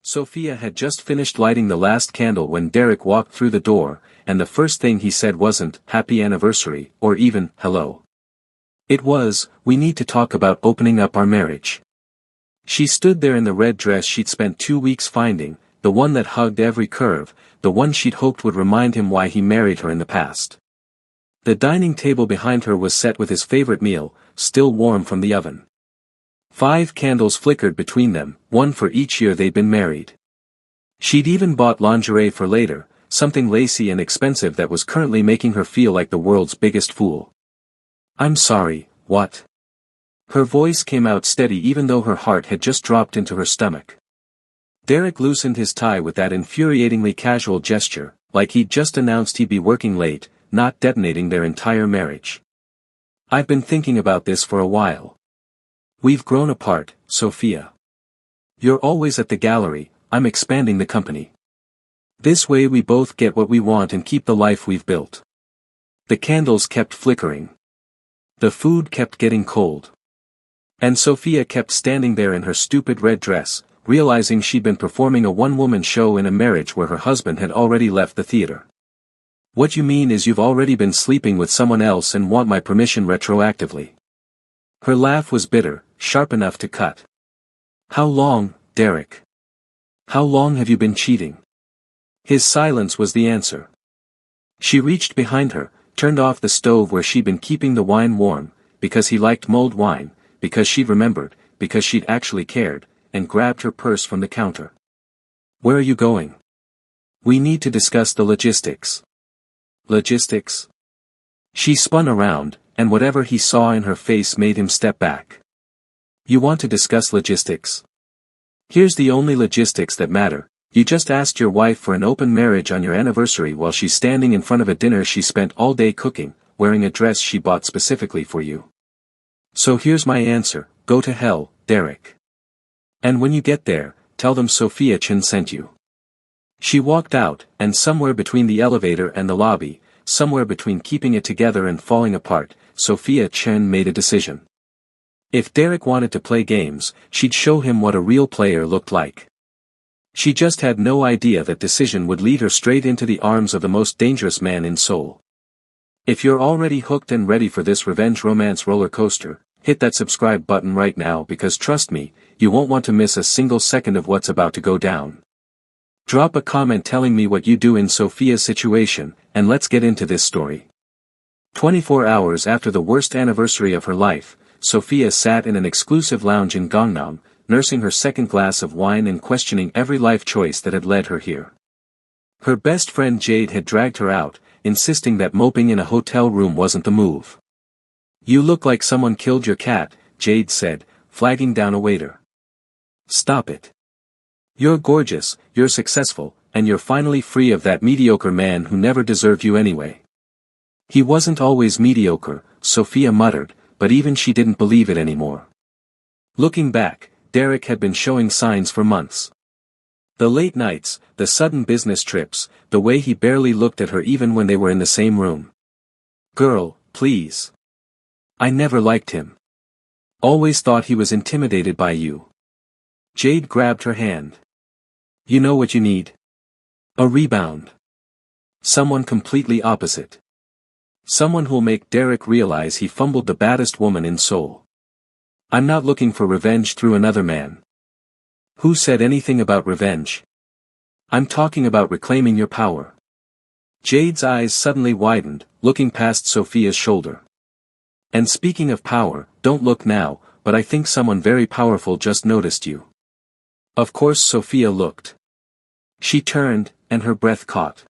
Sophia had just finished lighting the last candle when Derek walked through the door, and the first thing he said wasn't, "Happy anniversary," or even, "Hello." It was, "We need to talk about opening up our marriage." She stood there in the red dress she'd spent 2 weeks finding, the one that hugged every curve, the one she'd hoped would remind him why he married her in the past. The dining table behind her was set with his favorite meal, still warm from the oven. 5 candles flickered between them, one for each year they'd been married. She'd even bought lingerie for later, something lacy and expensive that was currently making her feel like the world's biggest fool. "I'm sorry, what?" Her voice came out steady even though her heart had just dropped into her stomach. Derek loosened his tie with that infuriatingly casual gesture, like he'd just announced he'd be working late, not detonating their entire marriage. "I've been thinking about this for a while. We've grown apart, Sophia. You're always at the gallery, I'm expanding the company. This way we both get what we want and keep the life we've built." The candles kept flickering. The food kept getting cold. And Sophia kept standing there in her stupid red dress, realizing she'd been performing a one-woman show in a marriage where her husband had already left the theater. "What you mean is you've already been sleeping with someone else and want my permission retroactively." Her laugh was bitter, sharp enough to cut. "How long, Derek? How long have you been cheating?" His silence was the answer. She reached behind her, turned off the stove where she'd been keeping the wine warm, because he liked mulled wine, because she'd remembered, because she'd actually cared, and grabbed her purse from the counter. "Where are you going? We need to discuss the logistics." "Logistics?" She spun around, and whatever he saw in her face made him step back. "You want to discuss logistics? Here's the only logistics that matter. You just asked your wife for an open marriage on your anniversary while she's standing in front of a dinner she spent all day cooking, wearing a dress she bought specifically for you. So here's my answer, go to hell, Derek. And when you get there, tell them Sophia Chen sent you." She walked out, and somewhere between the elevator and the lobby, somewhere between keeping it together and falling apart, Sophia Chen made a decision. If Derek wanted to play games, she'd show him what a real player looked like. She just had no idea that decision would lead her straight into the arms of the most dangerous man in Seoul. If you're already hooked and ready for this revenge romance roller coaster, hit that subscribe button right now because trust me, you won't want to miss a single second of what's about to go down. Drop a comment telling me what you do in Sophia's situation, and let's get into this story. 24 hours after the worst anniversary of her life, Sophia sat in an exclusive lounge in Gangnam, nursing her second glass of wine and questioning every life choice that had led her here. Her best friend Jade had dragged her out, insisting that moping in a hotel room wasn't the move. "You look like someone killed your cat," Jade said, flagging down a waiter. "Stop it. You're gorgeous, you're successful, and you're finally free of that mediocre man who never deserved you anyway." "He wasn't always mediocre," Sophia muttered, but even she didn't believe it anymore. Looking back, Derek had been showing signs for months. The late nights, the sudden business trips, the way he barely looked at her even when they were in the same room. "Girl, please. I never liked him. Always thought he was intimidated by you." Jade grabbed her hand. "You know what you need? A rebound. Someone completely opposite. Someone who'll make Derek realize he fumbled the baddest woman in Seoul. I'm not looking for revenge through another man." "Who said anything about revenge? I'm talking about reclaiming your power." Jade's eyes suddenly widened, looking past Sophia's shoulder. "And speaking of power, don't look now, but I think someone very powerful just noticed you." Of course Sophia looked. She turned, and her breath caught.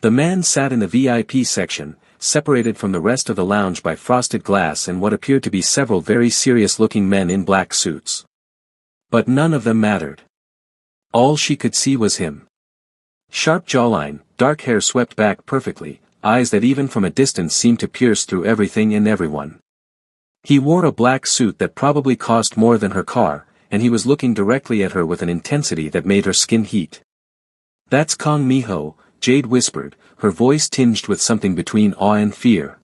The man sat in the VIP section, separated from the rest of the lounge by frosted glass and what appeared to be several very serious-looking men in black suits. But none of them mattered. All she could see was him. Sharp jawline, dark hair swept back perfectly, eyes that even from a distance seemed to pierce through everything and everyone. He wore a black suit that probably cost more than her car, and he was looking directly at her with an intensity that made her skin heat. "That's Kong Miho," Jade whispered, her voice tinged with something between awe and fear.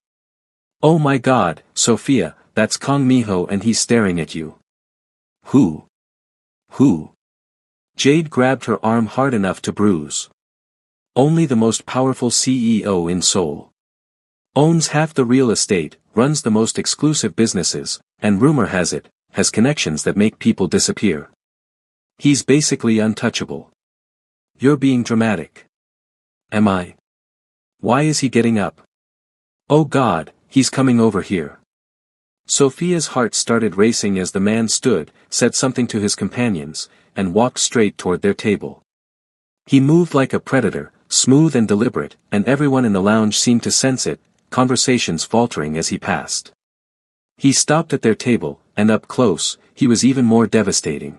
"Oh my God, Sophia, that's Kong Miho and he's staring at you." "Who? Who?" Jade grabbed her arm hard enough to bruise. Only the most powerful CEO in Seoul. Owns half the real estate, runs the most exclusive businesses, and rumor has it, has connections that make people disappear. He's basically untouchable. You're being dramatic. Am I? Why is he getting up? Oh God, he's coming over here. Sophia's heart started racing as the man stood, said something to his companions, and walked straight toward their table. He moved like a predator, smooth and deliberate, and everyone in the lounge seemed to sense it, conversations faltering as he passed. He stopped at their table, and up close, he was even more devastating.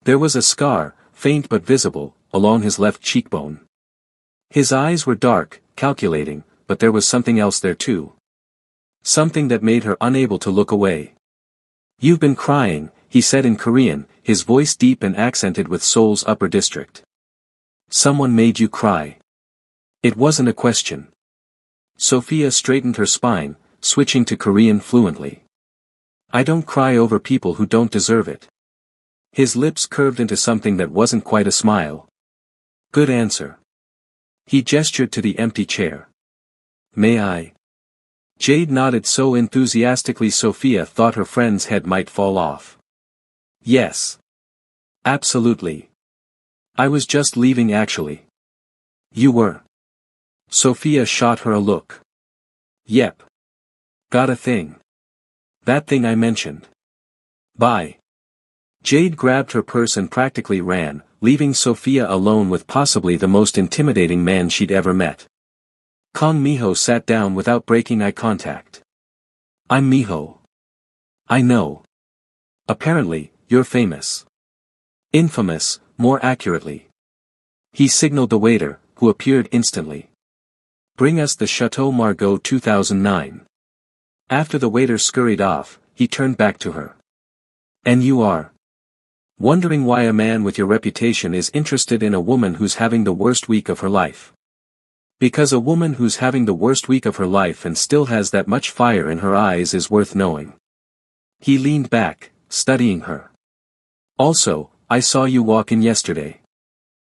There was a scar, faint but visible, along his left cheekbone. His eyes were dark, calculating, but there was something else there too. Something that made her unable to look away. You've been crying, he said in Korean, his voice deep and accented with Seoul's upper district. Someone made you cry. It wasn't a question. Sophia straightened her spine, switching to Korean fluently. I don't cry over people who don't deserve it. His lips curved into something that wasn't quite a smile. Good answer. He gestured to the empty chair. May I? Jade nodded so enthusiastically Sophia thought her friend's head might fall off. Yes. Absolutely. I was just leaving actually. You were? Sophia shot her a look. Yep. Got a thing. That thing I mentioned. Bye. Jade grabbed her purse and practically ran, leaving Sophia alone with possibly the most intimidating man she'd ever met. Kong Miho sat down without breaking eye contact. I'm Miho. I know. Apparently, you're famous. Infamous, more accurately. He signaled the waiter, who appeared instantly. Bring us the Chateau Margaux 2009. After the waiter scurried off, he turned back to her. And you are? Wondering why a man with your reputation is interested in a woman who's having the worst week of her life. Because a woman who's having the worst week of her life and still has that much fire in her eyes is worth knowing. He leaned back, studying her. Also, I saw you walk in yesterday.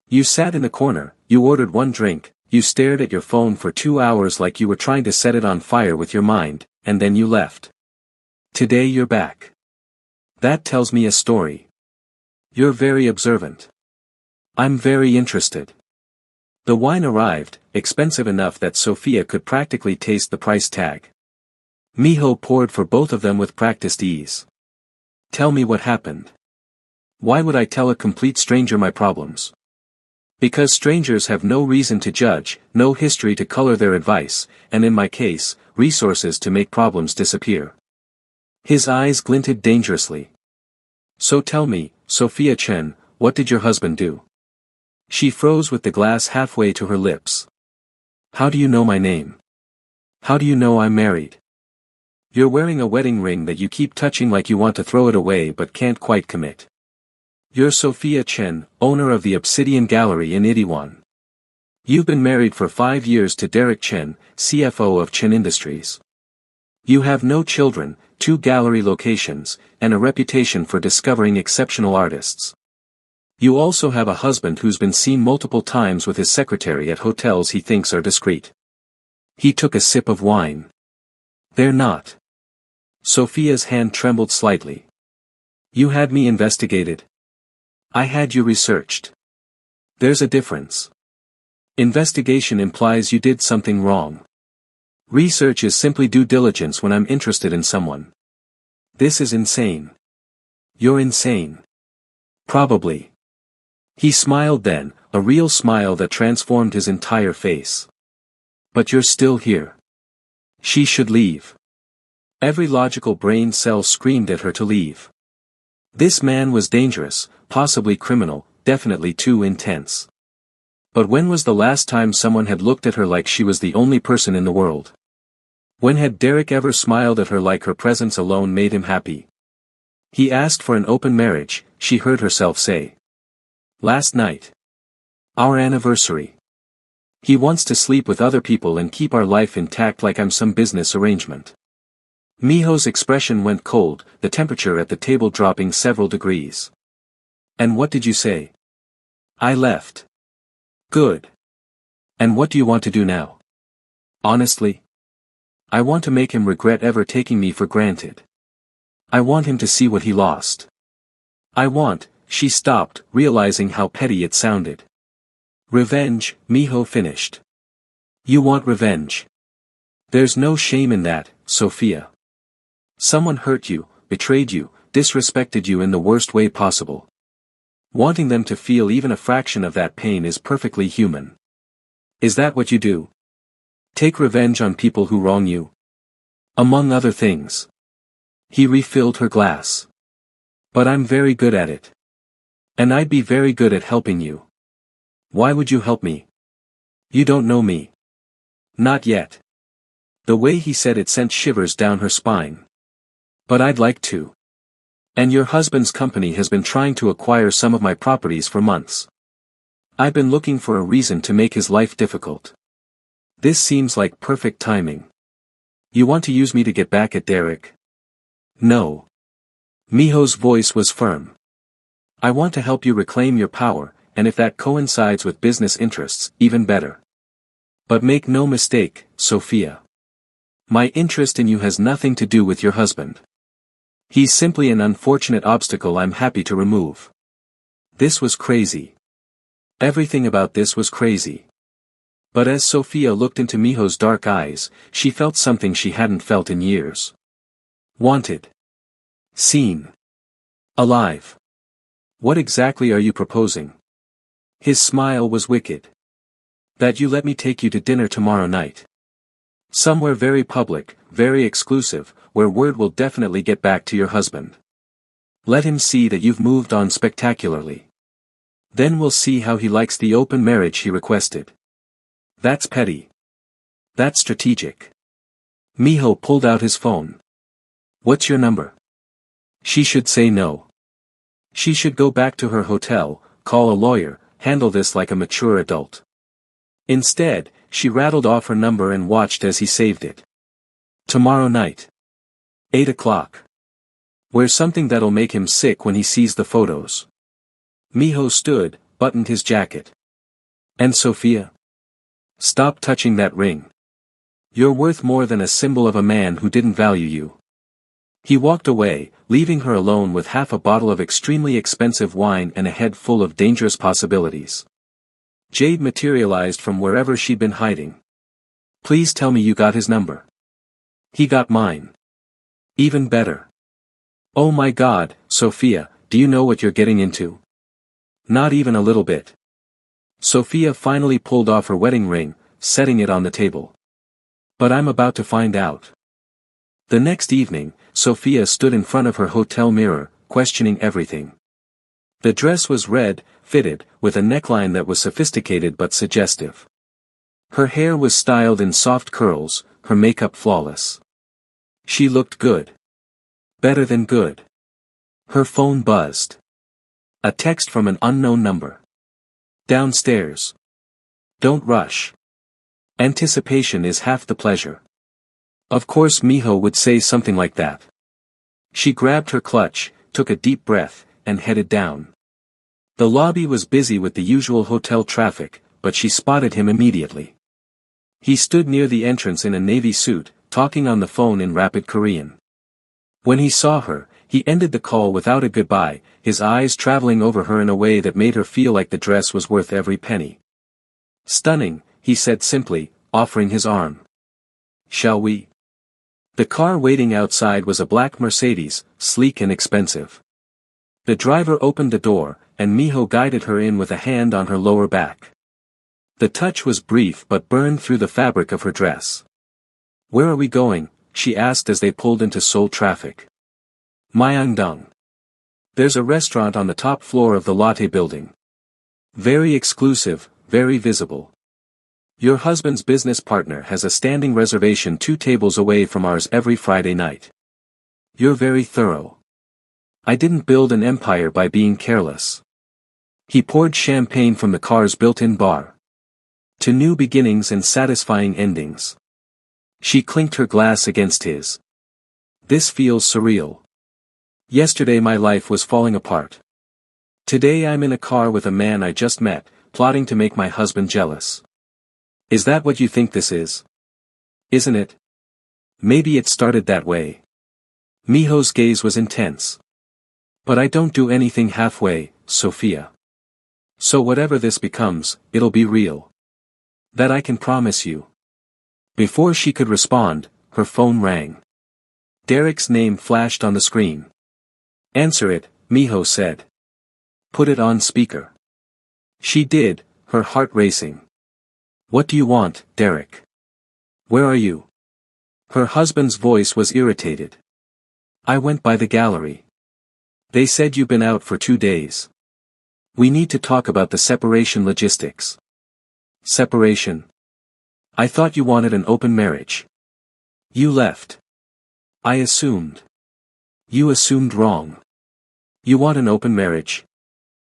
You sat in the corner, you ordered one drink, you stared at your phone for 2 hours like you were trying to set it on fire with your mind, and then you left. Today you're back. That tells me a story. You're very observant. I'm very interested. The wine arrived, expensive enough that Sophia could practically taste the price tag. Miho poured for both of them with practiced ease. Tell me what happened. Why would I tell a complete stranger my problems? Because strangers have no reason to judge, no history to color their advice, and in my case, resources to make problems disappear. His eyes glinted dangerously. So tell me, Sophia Chen, what did your husband do? She froze with the glass halfway to her lips. How do you know my name? How do you know I'm married? You're wearing a wedding ring that you keep touching like you want to throw it away but can't quite commit. You're Sophia Chen, owner of the Obsidian Gallery in Itaewon. You've been married for 5 years to Derek Chen, CFO of Chen Industries. You have no children, 2 gallery locations, and a reputation for discovering exceptional artists. You also have a husband who's been seen multiple times with his secretary at hotels he thinks are discreet. He took a sip of wine. They're not. Sophia's hand trembled slightly. You had me investigated. I had you researched. There's a difference. Investigation implies you did something wrong. Research is simply due diligence when I'm interested in someone. This is insane. You're insane. Probably. He smiled then, a real smile that transformed his entire face. But you're still here. She should leave. Every logical brain cell screamed at her to leave. This man was dangerous, possibly criminal, definitely too intense. But when was the last time someone had looked at her like she was the only person in the world? When had Derek ever smiled at her like her presence alone made him happy? He asked for an open marriage, she heard herself say. Last night. Our anniversary. He wants to sleep with other people and keep our life intact like I'm some business arrangement. Miho's expression went cold, the temperature at the table dropping several degrees. And what did you say? I left. Good. And what do you want to do now? Honestly? I want to make him regret ever taking me for granted. I want him to see what he lost. She stopped, realizing how petty it sounded. Revenge, Miho finished. You want revenge. There's no shame in that, Sophia. Someone hurt you, betrayed you, disrespected you in the worst way possible. Wanting them to feel even a fraction of that pain is perfectly human. Is that what you do? Take revenge on people who wrong you? Among other things. He refilled her glass. But I'm very good at it. And I'd be very good at helping you. Why would you help me? You don't know me. Not yet. The way he said it sent shivers down her spine. But I'd like to. And your husband's company has been trying to acquire some of my properties for months. I've been looking for a reason to make his life difficult. This seems like perfect timing. You want to use me to get back at Derek? No. Miho's voice was firm. I want to help you reclaim your power, and if that coincides with business interests, even better. But make no mistake, Sophia. My interest in you has nothing to do with your husband. He's simply an unfortunate obstacle I'm happy to remove. This was crazy. Everything about this was crazy. But as Sophia looked into Miho's dark eyes, she felt something she hadn't felt in years. Wanted. Seen. Alive. What exactly are you proposing? His smile was wicked. That you let me take you to dinner tomorrow night. Somewhere very public, very exclusive, where word will definitely get back to your husband. Let him see that you've moved on spectacularly. Then we'll see how he likes the open marriage he requested. That's petty. That's strategic. Miho pulled out his phone. What's your number? She should say no. She should go back to her hotel, call a lawyer, handle this like a mature adult. Instead, she rattled off her number and watched as he saved it. Tomorrow night. 8 o'clock. Wear something that'll make him sick when he sees the photos. Miho stood, buttoned his jacket. And Sophia? Stop touching that ring. You're worth more than a symbol of a man who didn't value you. He walked away, leaving her alone with half a bottle of extremely expensive wine and a head full of dangerous possibilities. Jade materialized from wherever she'd been hiding. Please tell me you got his number. He got mine. Even better. Oh my God, Sophia, do you know what you're getting into? Not even a little bit. Sophia finally pulled off her wedding ring, setting it on the table. But I'm about to find out. The next evening, Sophia stood in front of her hotel mirror, questioning everything. The dress was red, fitted, with a neckline that was sophisticated but suggestive. Her hair was styled in soft curls, her makeup flawless. She looked good. Better than good. Her phone buzzed. A text from an unknown number. Downstairs. Don't rush. Anticipation is half the pleasure. Of course Miho would say something like that. She grabbed her clutch, took a deep breath, and headed down. The lobby was busy with the usual hotel traffic, but she spotted him immediately. He stood near the entrance in a navy suit, talking on the phone in rapid Korean. When he saw her, he ended the call without a goodbye, his eyes traveling over her in a way that made her feel like the dress was worth every penny. Stunning, he said simply, offering his arm. Shall we? The car waiting outside was a black Mercedes, sleek and expensive. The driver opened the door, and Miho guided her in with a hand on her lower back. The touch was brief but burned through the fabric of her dress. Where are we going? She asked as they pulled into Seoul traffic. Myeongdong. There's a restaurant on the top floor of the Lotte building. Very exclusive, very visible. Your husband's business partner has a standing reservation 2 tables away from ours every Friday night. You're very thorough. I didn't build an empire by being careless. He poured champagne from the car's built-in bar. To new beginnings and satisfying endings. She clinked her glass against his. This feels surreal. Yesterday my life was falling apart. Today I'm in a car with a man I just met, plotting to make my husband jealous. Is that what you think this is? Isn't it? Maybe it started that way. Miho's gaze was intense. But I don't do anything halfway, Sophia. So whatever this becomes, it'll be real. That I can promise you. Before she could respond, her phone rang. Derek's name flashed on the screen. Answer it, Miho said. Put it on speaker. She did, her heart racing. What do you want, Derek? Where are you? Her husband's voice was irritated. I went by the gallery. They said you've been out for 2 days. We need to talk about the separation logistics. Separation? I thought you wanted an open marriage. You left. I assumed. You assumed wrong. You want an open marriage?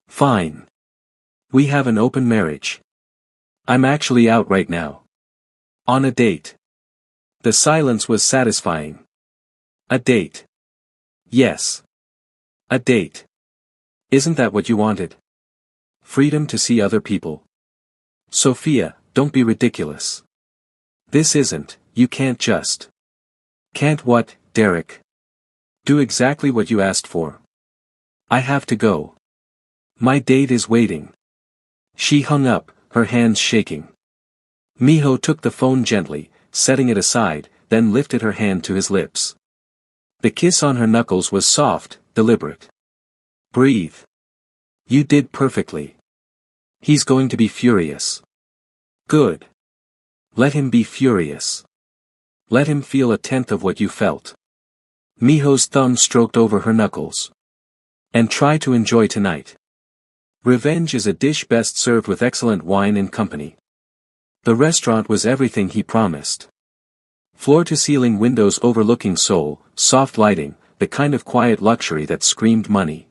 Fine. We have an open marriage. I'm actually out right now. On a date. The silence was satisfying. A date. Yes. A date. Isn't that what you wanted? Freedom to see other people. Sophia, don't be ridiculous. This isn't, you can't just. Can't what, Derek? Do exactly what you asked for. I have to go. My date is waiting. She hung up, her hands shaking. Miho took the phone gently, setting it aside, then lifted her hand to his lips. The kiss on her knuckles was soft, deliberate. Breathe. You did perfectly. He's going to be furious. Good. Let him be furious. Let him feel 1/10 of what you felt. Miho's thumb stroked over her knuckles. And try to enjoy tonight. Revenge is a dish best served with excellent wine and company. The restaurant was everything he promised. Floor-to-ceiling windows overlooking Seoul, soft lighting, the kind of quiet luxury that screamed money.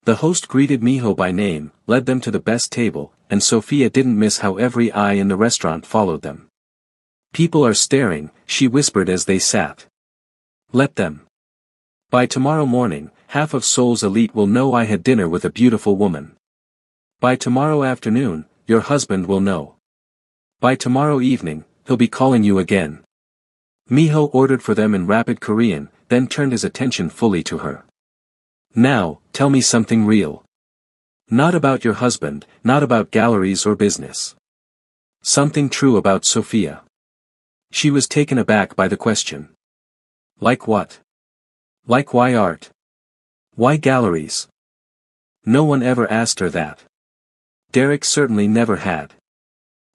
The host greeted Miho by name, led them to the best table, and Sophia didn't miss how every eye in the restaurant followed them. People are staring, she whispered as they sat. Let them. By tomorrow morning, half of Seoul's elite will know I had dinner with a beautiful woman. By tomorrow afternoon, your husband will know. By tomorrow evening, he'll be calling you again. Miho ordered for them in rapid Korean, then turned his attention fully to her. Now, tell me something real. Not about your husband, not about galleries or business. Something true about Sophia. She was taken aback by the question. Like what? Like why art? Why galleries? No one ever asked her that. Derek certainly never had.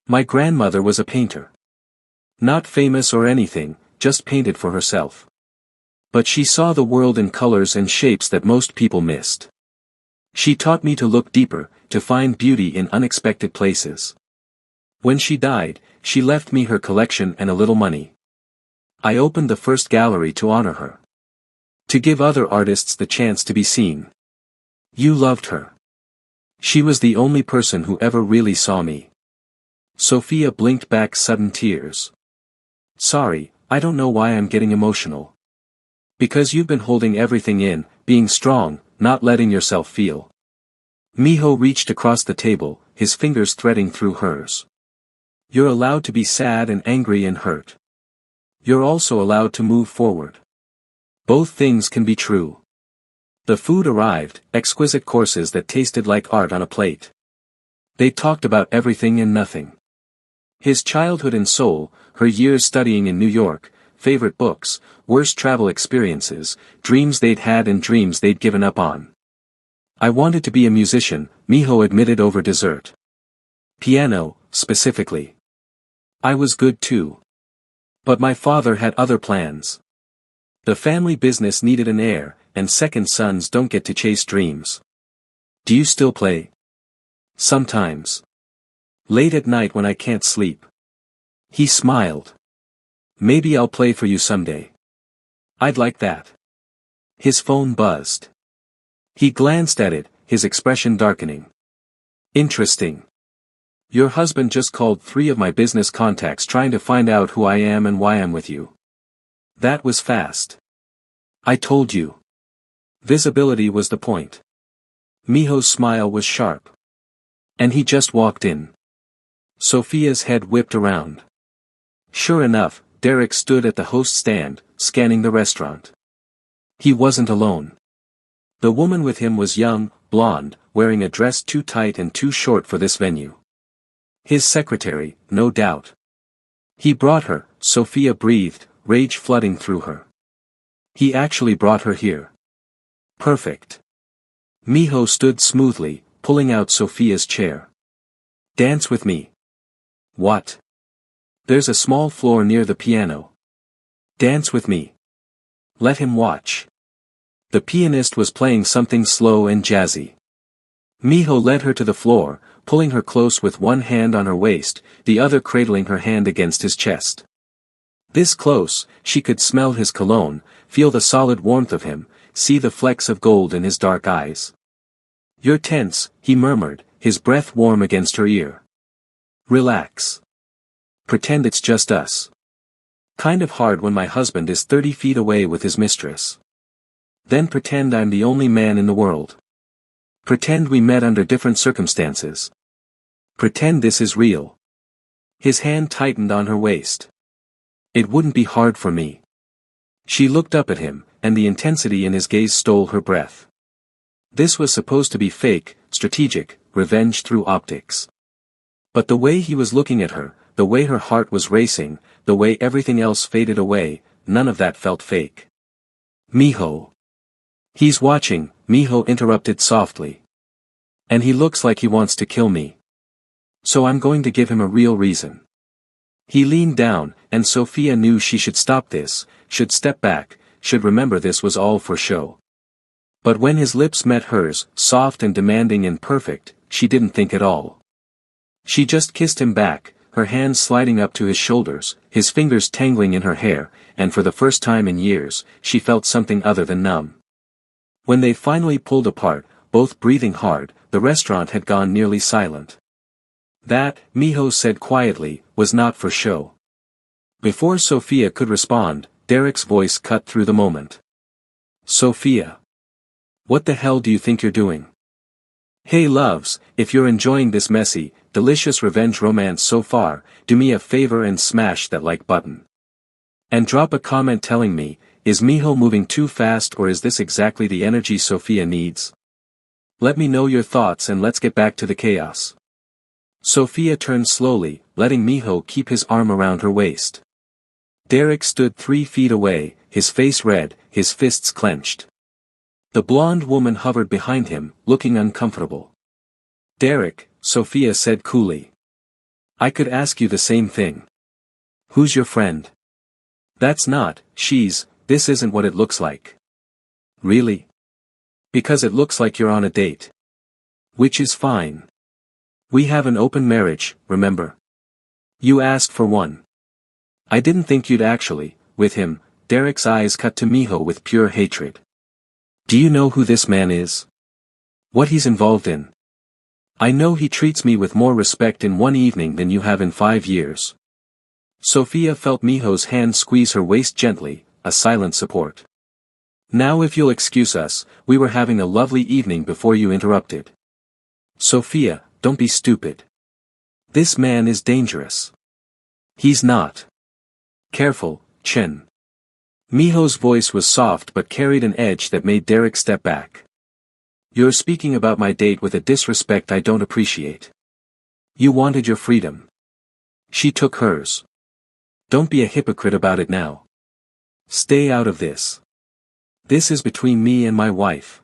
My grandmother was a painter. Not famous or anything, just painted for herself. But she saw the world in colors and shapes that most people missed. She taught me to look deeper, to find beauty in unexpected places. When she died, she left me her collection and a little money. I opened the first gallery to honor her. To give other artists the chance to be seen. You loved her. She was the only person who ever really saw me. Sophia blinked back sudden tears. Sorry, I don't know why I'm getting emotional. Because you've been holding everything in, being strong, not letting yourself feel. Miho reached across the table, his fingers threading through hers. You're allowed to be sad and angry and hurt. You're also allowed to move forward. Both things can be true. The food arrived, exquisite courses that tasted like art on a plate. They talked about everything and nothing. His childhood in Seoul, her years studying in New York, favorite books, worst travel experiences, dreams they'd had and dreams they'd given up on. I wanted to be a musician, Miho admitted over dessert. Piano, specifically. I was good too. But my father had other plans. The family business needed an heir, and second sons don't get to chase dreams. Do you still play? Sometimes. Late at night when I can't sleep. He smiled. Maybe I'll play for you someday. I'd like that. His phone buzzed. He glanced at it, his expression darkening. Interesting. Your husband just called 3 of my business contacts trying to find out who I am and why I'm with you. That was fast. I told you. Visibility was the point. Miho's smile was sharp. And he just walked in. Sophia's head whipped around. Sure enough, Derek stood at the host stand, scanning the restaurant. He wasn't alone. The woman with him was young, blonde, wearing a dress too tight and too short for this venue. His secretary, no doubt. He brought her, Sophia breathed, rage flooding through her. He actually brought her here. Perfect. Miho stood smoothly, pulling out Sophia's chair. Dance with me. What? There's a small floor near the piano. Dance with me. Let him watch. The pianist was playing something slow and jazzy. Miho led her to the floor, pulling her close with one hand on her waist, the other cradling her hand against his chest. This close, she could smell his cologne, feel the solid warmth of him, see the flecks of gold in his dark eyes. You're tense, he murmured, his breath warm against her ear. Relax. Pretend it's just us. Kind of hard when my husband is 30 feet away with his mistress. Then pretend I'm the only man in the world. Pretend we met under different circumstances. Pretend this is real. His hand tightened on her waist. It wouldn't be hard for me. She looked up at him, and the intensity in his gaze stole her breath. This was supposed to be fake, strategic, revenge through optics. But the way he was looking at her, the way her heart was racing, the way everything else faded away, none of that felt fake. Miho. He's watching, Miho interrupted softly. And he looks like he wants to kill me. So I'm going to give him a real reason. He leaned down, and Sophia knew she should stop this, should step back, should remember this was all for show. But when his lips met hers, soft and demanding and perfect, she didn't think at all. She just kissed him back, her hands sliding up to his shoulders, his fingers tangling in her hair, and for the first time in years, she felt something other than numb. When they finally pulled apart, both breathing hard, the restaurant had gone nearly silent. That, Miho said quietly, was not for show. Before Sophia could respond, Derek's voice cut through the moment. Sophia. What the hell do you think you're doing? Hey loves, if you're enjoying this messy, delicious revenge romance so far, do me a favor and smash that like button. And drop a comment telling me, is Miho moving too fast or is this exactly the energy Sophia needs? Let me know your thoughts and let's get back to the chaos. Sophia turned slowly, letting Miho keep his arm around her waist. Derek stood 3 feet away, his face red, his fists clenched. The blonde woman hovered behind him, looking uncomfortable. Derek, Sophia said coolly. I could ask you the same thing. Who's your friend? That's not, this isn't what it looks like. Really? Because it looks like you're on a date. Which is fine. We have an open marriage, remember? You asked for one. I didn't think you'd actually, with him. Derek's eyes cut to Miho with pure hatred. Do you know who this man is? What he's involved in? I know he treats me with more respect in one evening than you have in 5 years. Sophia felt Miho's hand squeeze her waist gently, a silent support. Now if you'll excuse us, we were having a lovely evening before you interrupted. Sophia, don't be stupid. This man is dangerous. He's not. Careful, Chen. Miho's voice was soft but carried an edge that made Derek step back. You're speaking about my date with a disrespect I don't appreciate. You wanted your freedom. She took hers. Don't be a hypocrite about it now. Stay out of this. This is between me and my wife.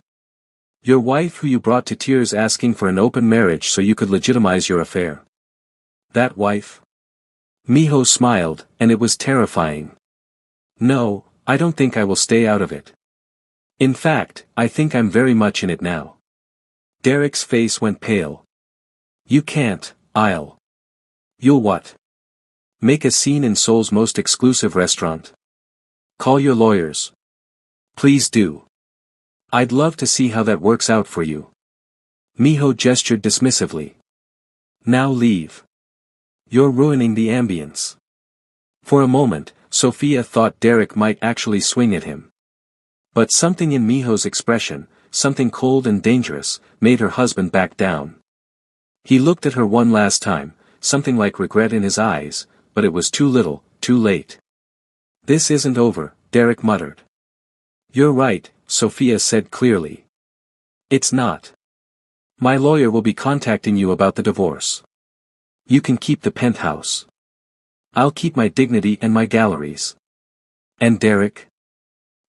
Your wife who you brought to tears asking for an open marriage so you could legitimize your affair. That wife? Miho smiled, and it was terrifying. No, I don't think I will stay out of it. In fact, I think I'm very much in it now. Derek's face went pale. You can't, You'll what? Make a scene in Seoul's most exclusive restaurant? Call your lawyers. Please do. I'd love to see how that works out for you. Miho gestured dismissively. Now leave. You're ruining the ambience. For a moment, Sophia thought Derek might actually swing at him. But something in Miho's expression, something cold and dangerous, made her husband back down. He looked at her one last time, something like regret in his eyes, but it was too little, too late. "This isn't over," Derek muttered. "You're right," Sophia said clearly. "It's not. My lawyer will be contacting you about the divorce. You can keep the penthouse. I'll keep my dignity and my galleries. And Derek?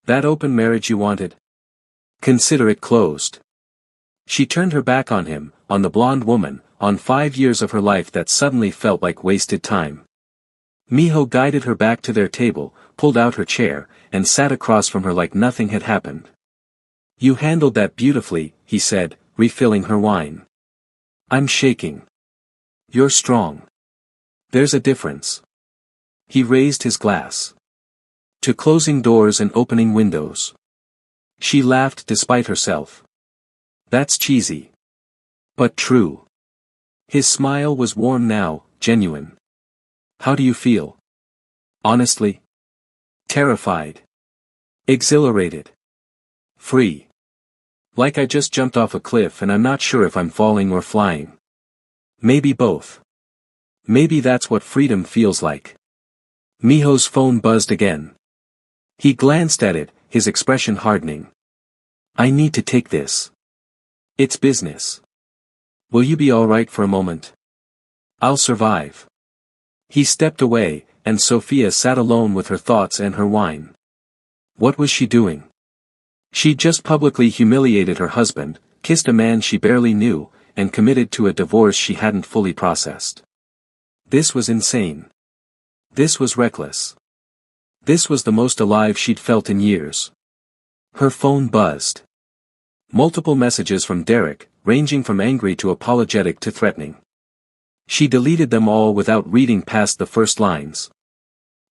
That open marriage you wanted? Consider it closed." She turned her back on him, on the blonde woman, on 5 years of her life that suddenly felt like wasted time. Miho guided her back to their table, pulled out her chair, and sat across from her like nothing had happened. "You handled that beautifully," he said, refilling her wine. "I'm shaking. You're strong. There's a difference." He raised his glass to closing doors and opening windows. She laughed despite herself. "That's cheesy. But true." His smile was warm now, genuine. "How do you feel?" "Honestly? Terrified. Exhilarated. Free. Like I just jumped off a cliff and I'm not sure if I'm falling or flying. Maybe both. Maybe that's what freedom feels like." Miho's phone buzzed again. He glanced at it, his expression hardening. "I need to take this. It's business. Will you be all right for a moment?" "I'll survive." He stepped away, and Sophia sat alone with her thoughts and her wine. What was she doing? She'd just publicly humiliated her husband, kissed a man she barely knew, and committed to a divorce she hadn't fully processed. This was insane. This was reckless. This was the most alive she'd felt in years. Her phone buzzed. Multiple messages from Derek, ranging from angry to apologetic to threatening. She deleted them all without reading past the first lines.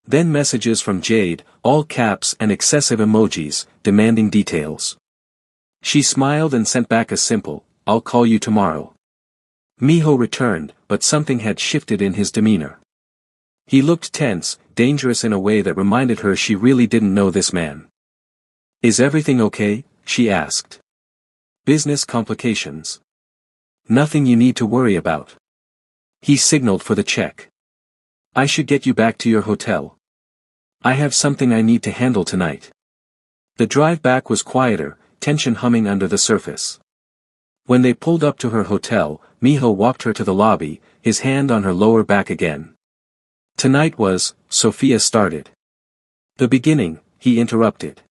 Then messages from Jade, all caps and excessive emojis, demanding details. She smiled and sent back a simple, "I'll call you tomorrow." Miho returned, but something had shifted in his demeanor. He looked tense, dangerous in a way that reminded her she really didn't know this man. "Is everything okay?" she asked. "Business complications. Nothing you need to worry about." He signaled for the check. "I should get you back to your hotel. I have something I need to handle tonight." The drive back was quieter, tension humming under the surface. When they pulled up to her hotel, Miho walked her to the lobby, his hand on her lower back again. "Tonight was," Sophia started. "The beginning," he interrupted.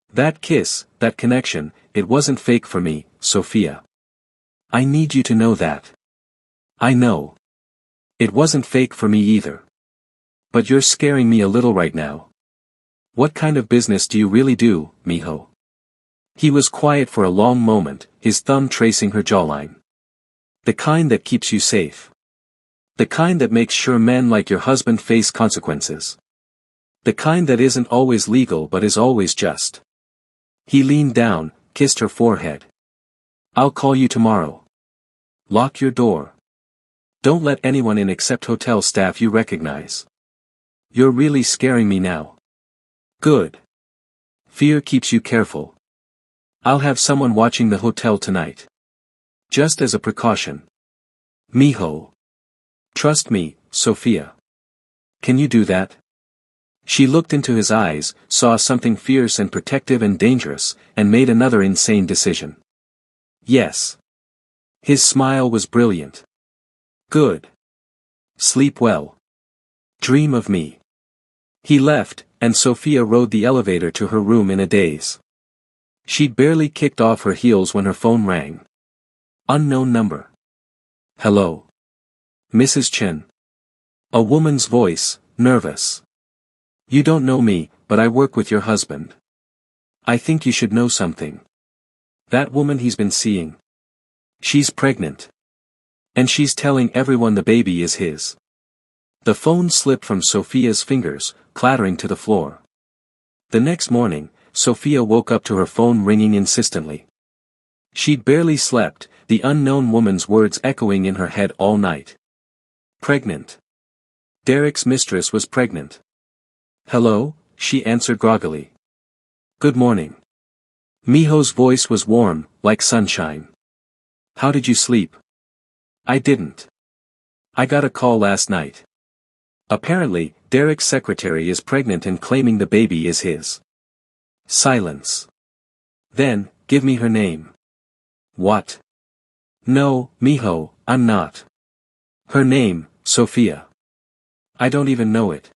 "That kiss, that connection, it wasn't fake for me, Sophia. I need you to know that. I know. It wasn't fake for me either. But you're scaring me a little right now. What kind of business do you really do, Miho?" He was quiet for a long moment, his thumb tracing her jawline. "The kind that keeps you safe. The kind that makes sure men like your husband face consequences. The kind that isn't always legal but is always just." He leaned down, kissed her forehead. "I'll call you tomorrow. Lock your door. Don't let anyone in except hotel staff you recognize. You're really scaring me now." "Good. Fear keeps you careful. I'll have someone watching the hotel tonight. Just as a precaution. Miho. Trust me, Sophia. Can you do that?" She looked into his eyes, saw something fierce and protective and dangerous, and made another insane decision. Yes. His smile was brilliant. "Good. Sleep well. Dream of me." He left, and Sophia rode the elevator to her room in a daze. She'd barely kicked off her heels when her phone rang. Unknown number. "Hello. Mrs. Chen." A woman's voice, nervous. "You don't know me, but I work with your husband. I think you should know something. That woman he's been seeing. She's pregnant. And she's telling everyone the baby is his." The phone slipped from Sophia's fingers, clattering to the floor. The next morning, Sophia woke up to her phone ringing insistently. She'd barely slept, the unknown woman's words echoing in her head all night. Pregnant. Derek's mistress was pregnant. "Hello," she answered groggily. "Good morning." Miho's voice was warm, like sunshine. How did you sleep? I didn't. I got a call last night. Apparently, Derek's secretary is pregnant and claiming the baby is his. Silence. Then, give me her name. What? No, Miho, I'm not. Her name, Sophia. I don't even know it.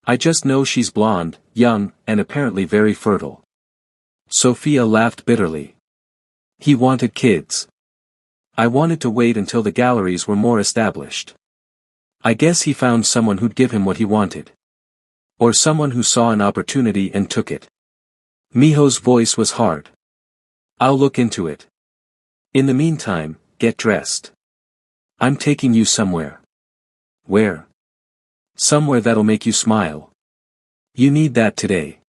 I just know she's blonde, young, and apparently very fertile. Sophia laughed bitterly. He wanted kids. I wanted to wait until the galleries were more established. I guess he found someone who'd give him what he wanted. Or someone who saw an opportunity and took it. Miho's voice was hard. I'll look into it. In the meantime, get dressed. I'm taking you somewhere. Where? Somewhere that'll make you smile. You need that today.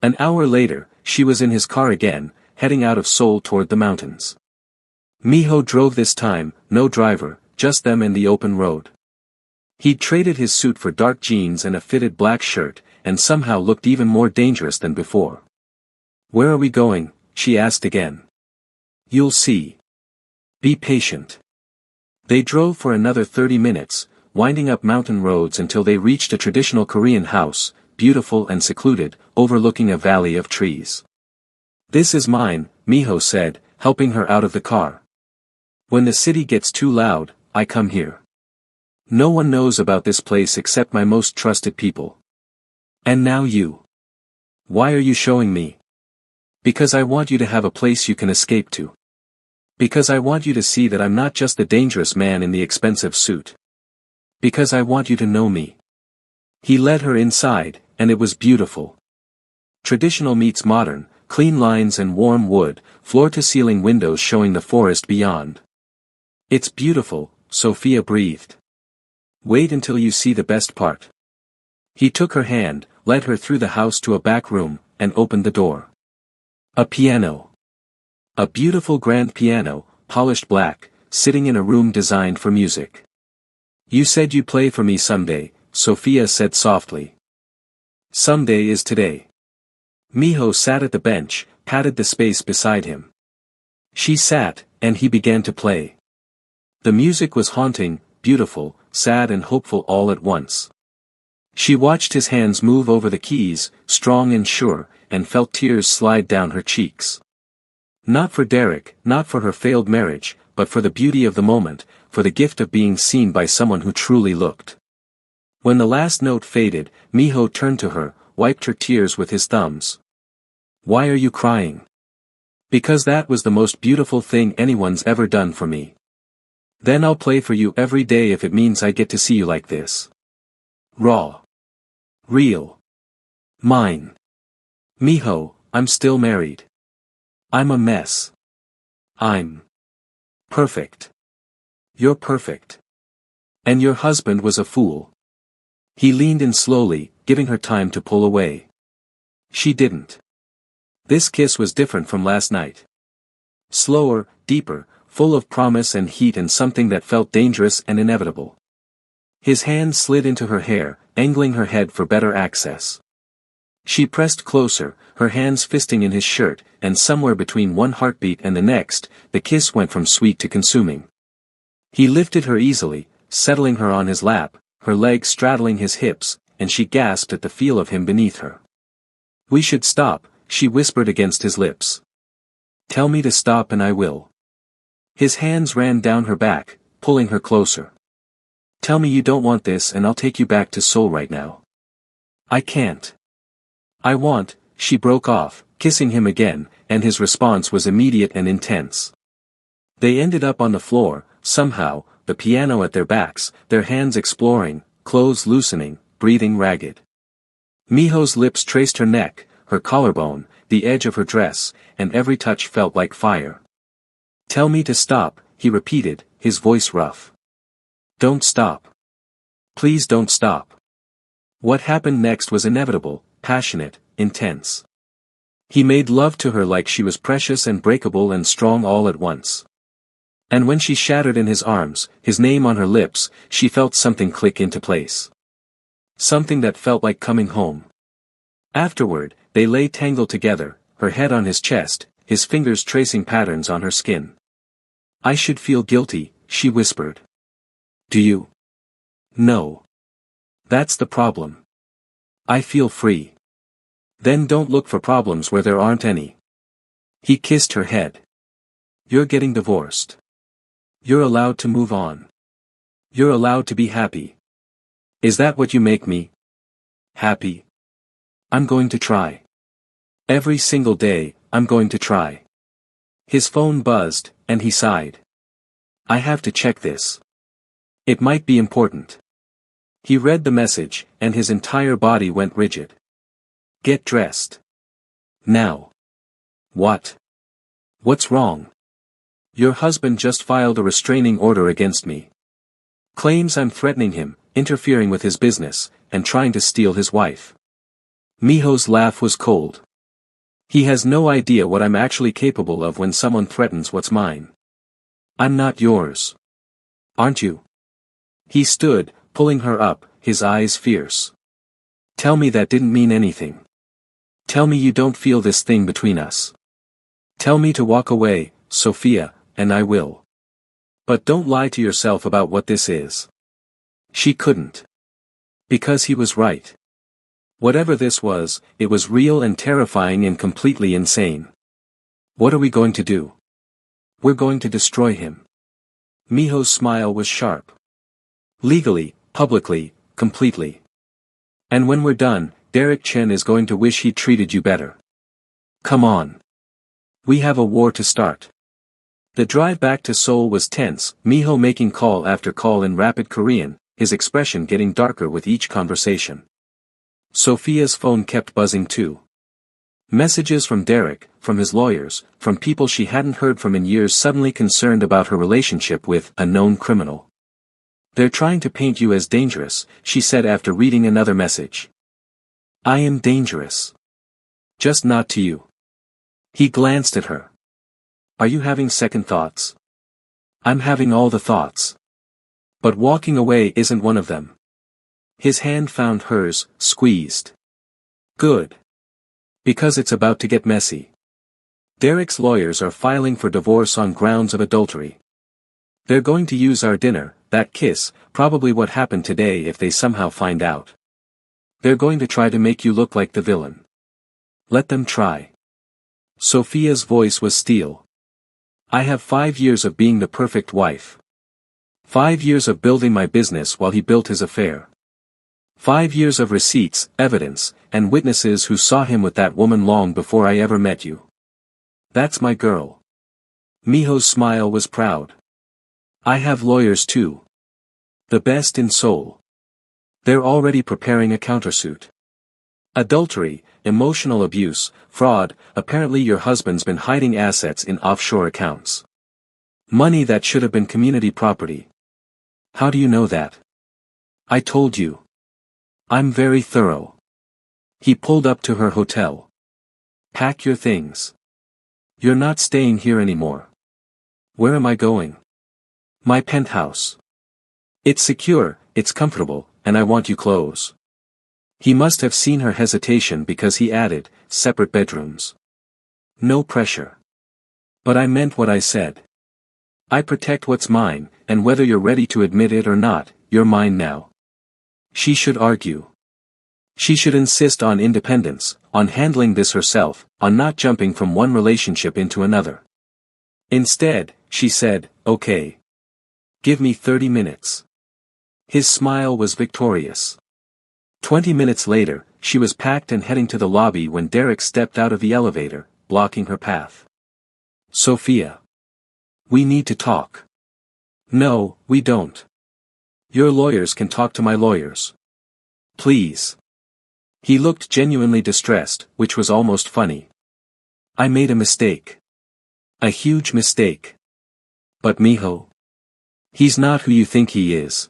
An hour later, she was in his car again, heading out of Seoul toward the mountains. Miho drove this time, no driver, just them and the open road. He'd traded his suit for dark jeans and a fitted black shirt, and somehow looked even more dangerous than before. Where are we going? She asked again. You'll see. Be patient. They drove for another 30 minutes, winding up mountain roads until they reached a traditional Korean house, beautiful and secluded, overlooking a valley of trees. This is mine, Miho said, helping her out of the car. When the city gets too loud, I come here. No one knows about this place except my most trusted people. And now you. Why are you showing me? Because I want you to have a place you can escape to. Because I want you to see that I'm not just the dangerous man in the expensive suit. Because I want you to know me. He led her inside, and it was beautiful. Traditional meets modern, clean lines and warm wood, floor-to-ceiling windows showing the forest beyond. It's beautiful, Sophia breathed. Wait until you see the best part. He took her hand, led her through the house to a back room, and opened the door. A piano. A beautiful grand piano, polished black, sitting in a room designed for music. You said you'd play for me someday, Sophia said softly. Someday is today. Miho sat at the bench, patted the space beside him. She sat, and he began to play. The music was haunting, beautiful, sad and hopeful all at once. She watched his hands move over the keys, strong and sure, and felt tears slide down her cheeks. Not for Derek, not for her failed marriage, but for the beauty of the moment, for the gift of being seen by someone who truly looked. When the last note faded, Miho turned to her, wiped her tears with his thumbs. Why are you crying? Because that was the most beautiful thing anyone's ever done for me. Then I'll play for you every day if it means I get to see you like this. Raw. Real. Mine. Miho, I'm still married. I'm a mess. I'm perfect. You're perfect. And your husband was a fool. He leaned in slowly, giving her time to pull away. She didn't. This kiss was different from last night. Slower, deeper, full of promise and heat and something that felt dangerous and inevitable. His hand slid into her hair, angling her head for better access. She pressed closer, her hands fisting in his shirt, and somewhere between one heartbeat and the next, the kiss went from sweet to consuming. He lifted her easily, settling her on his lap, her legs straddling his hips, and she gasped at the feel of him beneath her. We should stop, she whispered against his lips. Tell me to stop and I will. His hands ran down her back, pulling her closer. Tell me you don't want this and I'll take you back to Seoul right now. I can't. I want, she broke off, kissing him again, and his response was immediate and intense. They ended up on the floor, somehow, the piano at their backs, their hands exploring, clothes loosening, breathing ragged. Miho's lips traced her neck, her collarbone, the edge of her dress, and every touch felt like fire. Tell me to stop, he repeated, his voice rough. Don't stop. Please don't stop. What happened next was inevitable, passionate, intense. He made love to her like she was precious and breakable and strong all at once. And when she shattered in his arms, his name on her lips, she felt something click into place. Something that felt like coming home. Afterward, they lay tangled together, her head on his chest, his fingers tracing patterns on her skin. "I should feel guilty," she whispered. "Do you?" "No. That's the problem. I feel free." "Then don't look for problems where there aren't any." He kissed her head. "You're getting divorced. You're allowed to move on. You're allowed to be happy." "Is that what you make me? Happy? I'm going to try. Every single day, I'm going to try." His phone buzzed, and he sighed. "I have to check this. It might be important." He read the message, and his entire body went rigid. "Get dressed. Now." "What? What's wrong?" "Your husband just filed a restraining order against me. Claims I'm threatening him, interfering with his business, and trying to steal his wife." Miho's laugh was cold. "He has no idea what I'm actually capable of when someone threatens what's mine. I'm not yours. Aren't you?" He stood, pulling her up, his eyes fierce. "Tell me that didn't mean anything. Tell me you don't feel this thing between us. Tell me to walk away, Sophia, and I will. But don't lie to yourself about what this is." She couldn't. Because he was right. Whatever this was, it was real and terrifying and completely insane. "What are we going to do?" "We're going to destroy him." Miho's smile was sharp. "Legally, publicly, completely. And when we're done, Derek Chen is going to wish he'd treated you better. Come on. We have a war to start." The drive back to Seoul was tense, Miho making call after call in rapid Korean, his expression getting darker with each conversation. Sophia's phone kept buzzing too. Messages from Derek, from his lawyers, from people she hadn't heard from in years suddenly concerned about her relationship with a known criminal. "They're trying to paint you as dangerous," she said after reading another message. "I am dangerous. Just not to you." He glanced at her. "Are you having second thoughts?" "I'm having all the thoughts. But walking away isn't one of them." His hand found hers, squeezed. "Good. Because it's about to get messy. Derek's lawyers are filing for divorce on grounds of adultery. They're going to use our dinner, that kiss, probably what happened today if they somehow find out. They're going to try to make you look like the villain. Let them try." Sophia's voice was steel. "I have 5 years of being the perfect wife. 5 years of building my business while he built his affair. 5 years of receipts, evidence, and witnesses who saw him with that woman long before I ever met you. That's my girl." Miho's smile was proud. "I have lawyers too. The best in Seoul. They're already preparing a countersuit. Adultery, emotional abuse, fraud, apparently your husband's been hiding assets in offshore accounts. Money that should have been community property. How do you know that?" "I told you. I'm very thorough." He pulled up to her hotel. "Pack your things. You're not staying here anymore." "Where am I going?" "My penthouse. It's secure, it's comfortable, and I want you close." He must have seen her hesitation because he added, "Separate bedrooms. No pressure." "But I meant what I said. I protect what's mine, and whether you're ready to admit it or not, you're mine now." She should argue. She should insist on independence, on handling this herself, on not jumping from one relationship into another. Instead, she said, "Okay. Give me 30 minutes. His smile was victorious. 20 minutes later, she was packed and heading to the lobby when Derek stepped out of the elevator, blocking her path. "Sophia. We need to talk." "No, we don't. Your lawyers can talk to my lawyers. Please." He looked genuinely distressed, which was almost funny. "I made a mistake. A huge mistake. But Miho. He's not who you think he is.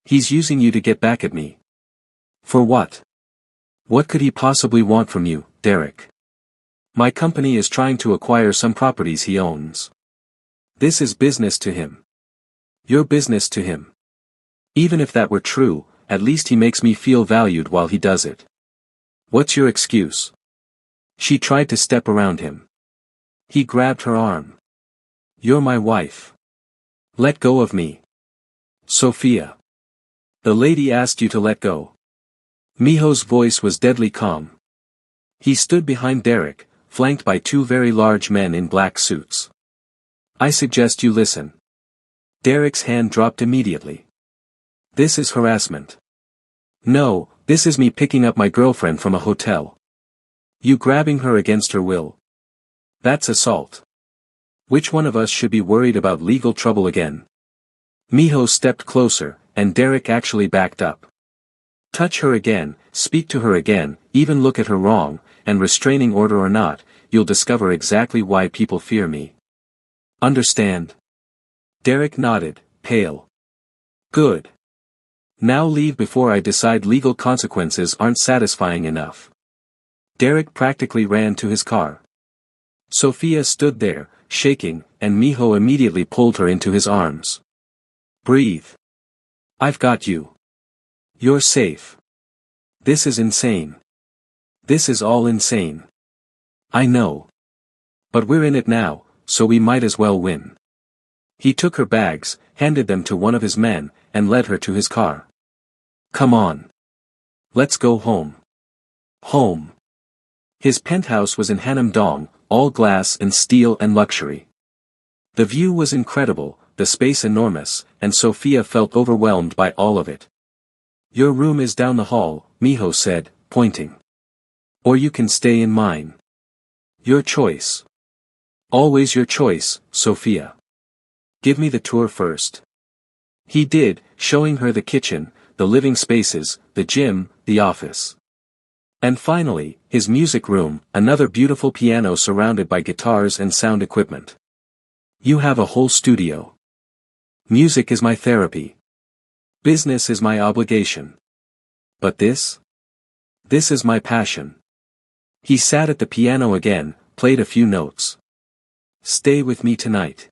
He's using you to get back at me." "For what? What could he possibly want from you, Derek?" "My company is trying to acquire some properties he owns. This is business to him. Your business to him. Even if that were true, at least he makes me feel valued while he does it. What's your excuse?" She tried to step around him. He grabbed her arm. You're my wife. Let go of me. Sophia. The lady asked you to let go. Miho's voice was deadly calm. He stood behind Derek, flanked by two very large men in black suits. I suggest you listen. Derek's hand dropped immediately. This is harassment. No, this is me picking up my girlfriend from a hotel. You grabbing her against her will. That's assault. Which one of us should be worried about legal trouble again? Miho stepped closer, and Derek actually backed up. Touch her again, speak to her again, even look at her wrong, and restraining order or not, you'll discover exactly why people fear me. Understand? Derek nodded, pale. Good. Now leave before I decide legal consequences aren't satisfying enough. Derek practically ran to his car. Sophia stood there, shaking, and Miho immediately pulled her into his arms. Breathe. I've got you. You're safe. This is insane. This is all insane. I know. But we're in it now, so we might as well win. He took her bags, handed them to one of his men, and led her to his car. Come on. Let's go home. Home. His penthouse was in Hanam-dong, all glass and steel and luxury. The view was incredible, the space enormous, and Sophia felt overwhelmed by all of it. Your room is down the hall, Miho said, pointing. Or you can stay in mine. Your choice. Always your choice, Sophia. Give me the tour first. He did, showing her the kitchen, the living spaces, the gym, the office. And finally, his music room, another beautiful piano surrounded by guitars and sound equipment. You have a whole studio. Music is my therapy. Business is my obligation. But this? This is my passion. He sat at the piano again, played a few notes. Stay with me tonight.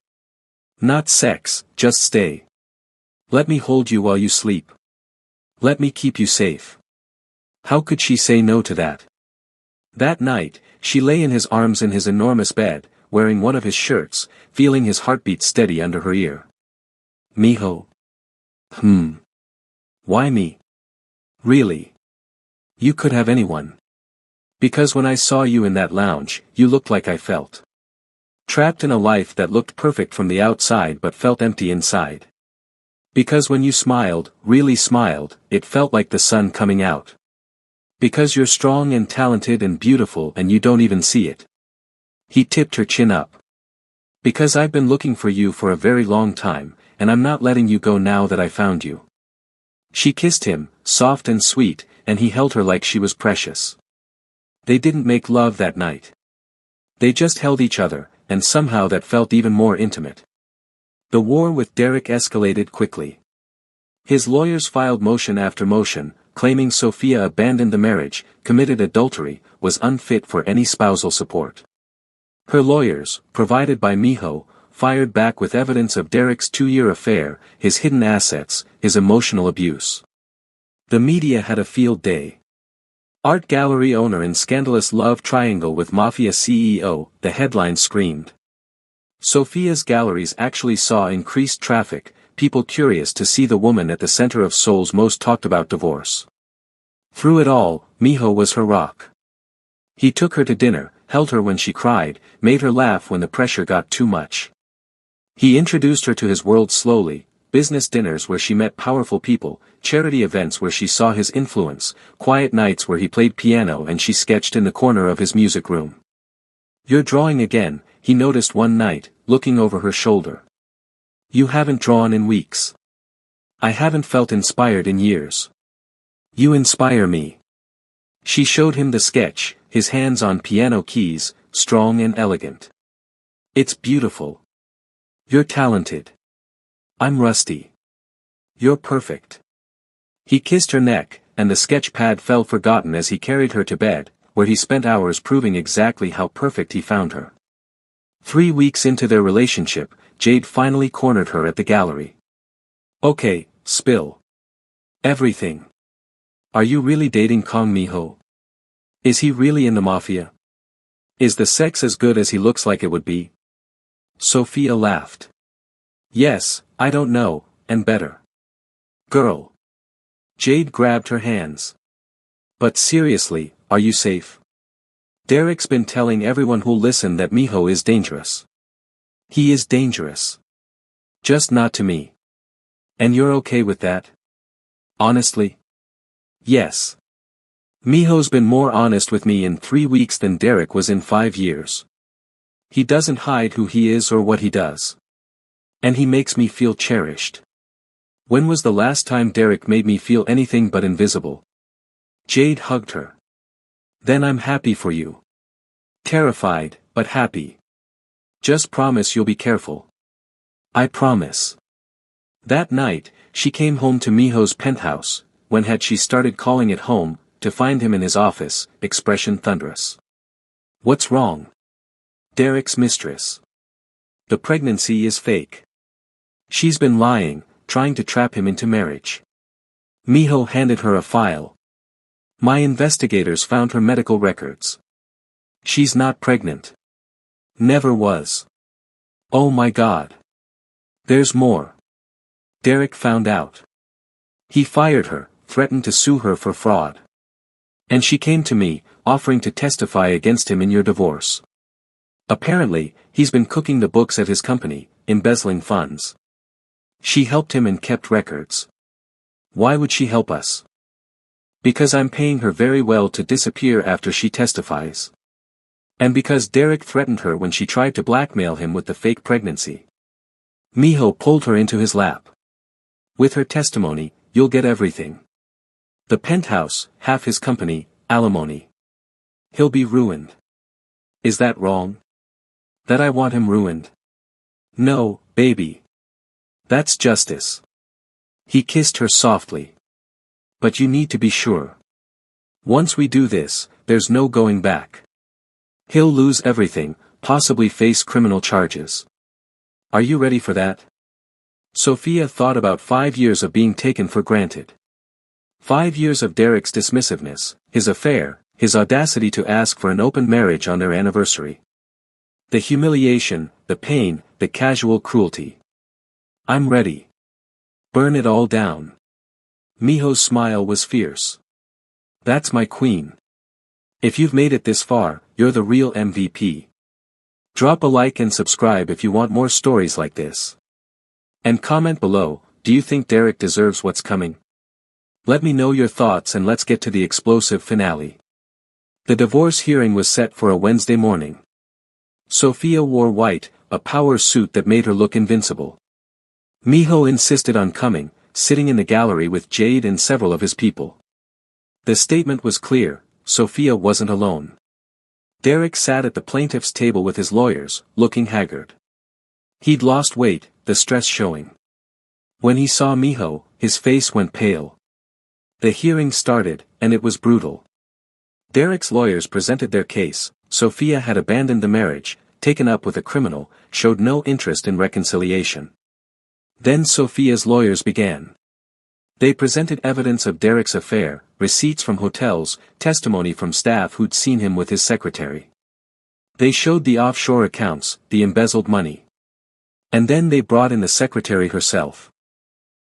Not sex, just stay. Let me hold you while you sleep. Let me keep you safe. How could she say no to that? That night, she lay in his arms in his enormous bed, wearing one of his shirts, feeling his heartbeat steady under her ear. Miho. Why me? Really? You could have anyone. Because when I saw you in that lounge, you looked like I felt. Trapped in a life that looked perfect from the outside but felt empty inside. Because when you smiled, really smiled, it felt like the sun coming out. Because you're strong and talented and beautiful and you don't even see it. He tipped her chin up. Because I've been looking for you for a very long time, and I'm not letting you go now that I found you. She kissed him, soft and sweet, and he held her like she was precious. They didn't make love that night. They just held each other, and somehow that felt even more intimate. The war with Derek escalated quickly. His lawyers filed motion after motion, claiming Sophia abandoned the marriage, committed adultery, was unfit for any spousal support. Her lawyers, provided by Miho, fired back with evidence of Derek's 2-year affair, his hidden assets, his emotional abuse. The media had a field day. Art gallery owner in scandalous love triangle with Mafia CEO, the headline screamed. Sophia's galleries actually saw increased traffic, people curious to see the woman at the center of Seoul's most talked about divorce. Through it all, Miho was her rock. He took her to dinner, held her when she cried, made her laugh when the pressure got too much. He introduced her to his world slowly, business dinners where she met powerful people, charity events where she saw his influence, quiet nights where he played piano and she sketched in the corner of his music room. You're drawing again, he noticed one night, looking over her shoulder. You haven't drawn in weeks. I haven't felt inspired in years. You inspire me. She showed him the sketch, his hands on piano keys, strong and elegant. It's beautiful. You're talented. I'm rusty. You're perfect. He kissed her neck, and the sketch pad fell forgotten as he carried her to bed, where he spent hours proving exactly how perfect he found her. 3 weeks into their relationship, Jade finally cornered her at the gallery. Okay, spill everything. Are you really dating Kong Miho? Is he really in the Mafia? Is the sex as good as he looks like it would be? Sophia laughed. Yes, I don't know, and better. Girl. Jade grabbed her hands. But seriously, are you safe? Derek's been telling everyone who'll listen that Miho is dangerous. He is dangerous. Just not to me. And you're okay with that? Honestly? Yes. Miho's been more honest with me in 3 weeks than Derek was in 5 years. He doesn't hide who he is or what he does. And he makes me feel cherished. When was the last time Derek made me feel anything but invisible? Jade hugged her. Then I'm happy for you. Terrified, but happy. Just promise you'll be careful. I promise. That night, she came home to Miho's penthouse, when had she started calling it home, to find him in his office, expression thunderous. What's wrong? Derek's mistress. The pregnancy is fake. She's been lying, trying to trap him into marriage. Miho handed her a file. My investigators found her medical records. She's not pregnant. Never was. Oh my God. There's more. Derek found out. He fired her, threatened to sue her for fraud. And she came to me, offering to testify against him in your divorce. Apparently, he's been cooking the books at his company, embezzling funds. She helped him and kept records. Why would she help us? Because I'm paying her very well to disappear after she testifies. And because Derek threatened her when she tried to blackmail him with the fake pregnancy. Miho pulled her into his lap. With her testimony, you'll get everything. The penthouse, half his company, alimony. He'll be ruined. Is that wrong? That I want him ruined? No, baby. That's justice. He kissed her softly. But you need to be sure. Once we do this, there's no going back. He'll lose everything, possibly face criminal charges. Are you ready for that? Sophia thought about 5 years of being taken for granted. 5 years of Derek's dismissiveness, his affair, his audacity to ask for an open marriage on their anniversary. The humiliation, the pain, the casual cruelty. I'm ready. Burn it all down. Miho's smile was fierce. That's my queen. If you've made it this far, you're the real MVP. Drop a like and subscribe if you want more stories like this. And comment below, do you think Derek deserves what's coming? Let me know your thoughts and let's get to the explosive finale. The divorce hearing was set for a Wednesday morning. Sophia wore white, a power suit that made her look invincible. Miho insisted on coming, sitting in the gallery with Jade and several of his people. The statement was clear, Sophia wasn't alone. Derek sat at the plaintiff's table with his lawyers, looking haggard. He'd lost weight, the stress showing. When he saw Miho, his face went pale. The hearing started, and it was brutal. Derek's lawyers presented their case. Sophia had abandoned the marriage, taken up with a criminal, showed no interest in reconciliation. Then Sophia's lawyers began. They presented evidence of Derek's affair, receipts from hotels, testimony from staff who'd seen him with his secretary. They showed the offshore accounts, the embezzled money. And then they brought in the secretary herself.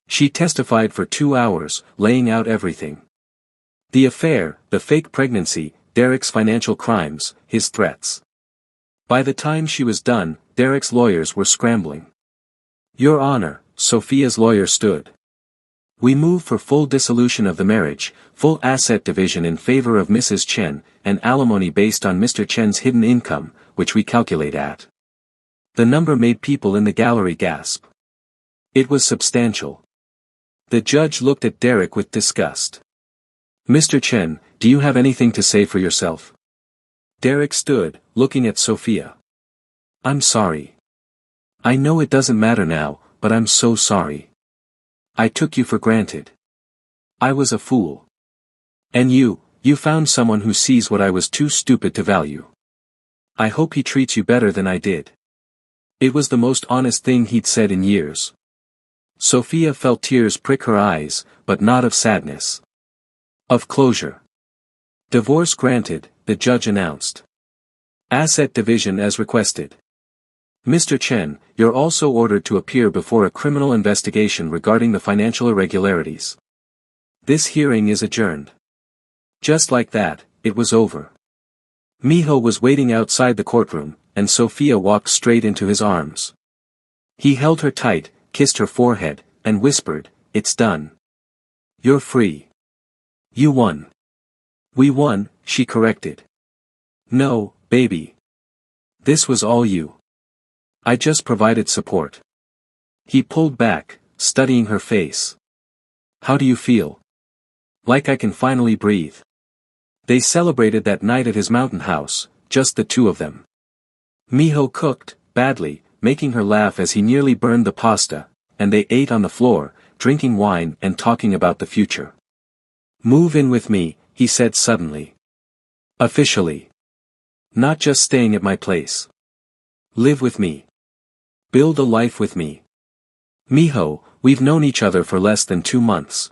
She testified for 2 hours, laying out everything. The affair, the fake pregnancy, Derek's financial crimes, his threats. By the time she was done, Derek's lawyers were scrambling. Your Honor, Sophia's lawyer stood. We move for full dissolution of the marriage, full asset division in favor of Mrs. Chen, and alimony based on Mr. Chen's hidden income, which we calculate at. The number made people in the gallery gasp. It was substantial. The judge looked at Derek with disgust. Mr. Chen, do you have anything to say for yourself? Derek stood, looking at Sophia. I'm sorry. I know it doesn't matter now, but I'm so sorry. I took you for granted. I was a fool. And you found someone who sees what I was too stupid to value. I hope he treats you better than I did. It was the most honest thing he'd said in years. Sophia felt tears prick her eyes, but not of sadness. Of closure. Divorce granted, the judge announced. Asset division as requested. Mr. Chen, you're also ordered to appear before a criminal investigation regarding the financial irregularities. This hearing is adjourned. Just like that, it was over. Miho was waiting outside the courtroom, and Sophia walked straight into his arms. He held her tight, kissed her forehead, and whispered, "It's done. You're free. You won." "We won," she corrected. "No, baby. This was all you. I just provided support." He pulled back, studying her face. "How do you feel?" "Like I can finally breathe." They celebrated that night at his mountain house, just the two of them. Miho cooked, badly, making her laugh as he nearly burned the pasta, and they ate on the floor, drinking wine and talking about the future. "Move in with me," he said suddenly. "Officially. Not just staying at my place. Live with me. Build a life with me. Miho, we've known each other for less than 2 months.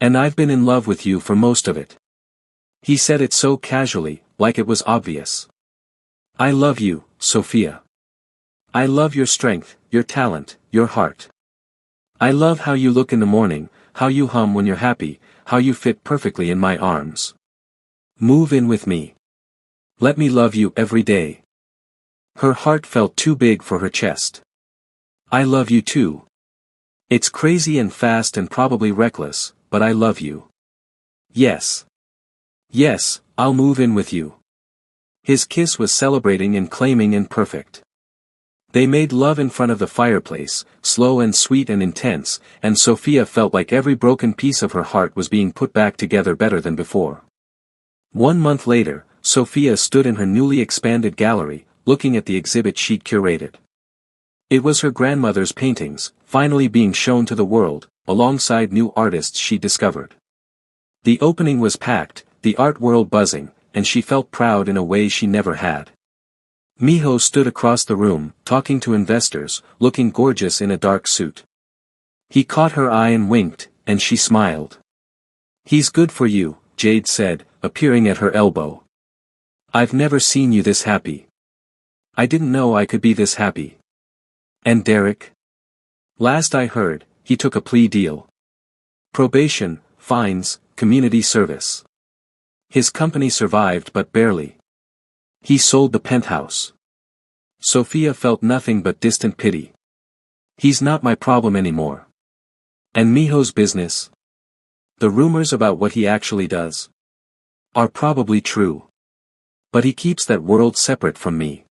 And I've been in love with you for most of it." He said it so casually, like it was obvious. "I love you, Sophia. I love your strength, your talent, your heart. I love how you look in the morning, how you hum when you're happy, how you fit perfectly in my arms. Move in with me. Let me love you every day." Her heart felt too big for her chest. "I love you too. It's crazy and fast and probably reckless, but I love you. Yes. Yes, I'll move in with you." His kiss was celebrating and claiming and perfect. They made love in front of the fireplace, slow and sweet and intense, and Sophia felt like every broken piece of her heart was being put back together better than before. 1 month later, Sophia stood in her newly expanded gallery, looking at the exhibit she'd curated. It was her grandmother's paintings, finally being shown to the world, alongside new artists she discovered. The opening was packed, the art world buzzing, and she felt proud in a way she never had. Miho stood across the room, talking to investors, looking gorgeous in a dark suit. He caught her eye and winked, and she smiled. "He's good for you," Jade said, appearing at her elbow. "I've never seen you this happy. I didn't know I could be this happy." "And Derek?" "Last I heard, he took a plea deal. Probation, fines, community service. His company survived but barely. He sold the penthouse." Sophia felt nothing but distant pity. "He's not my problem anymore." "And Miho's business? The rumors about what he actually does are probably true. But he keeps that world separate from me.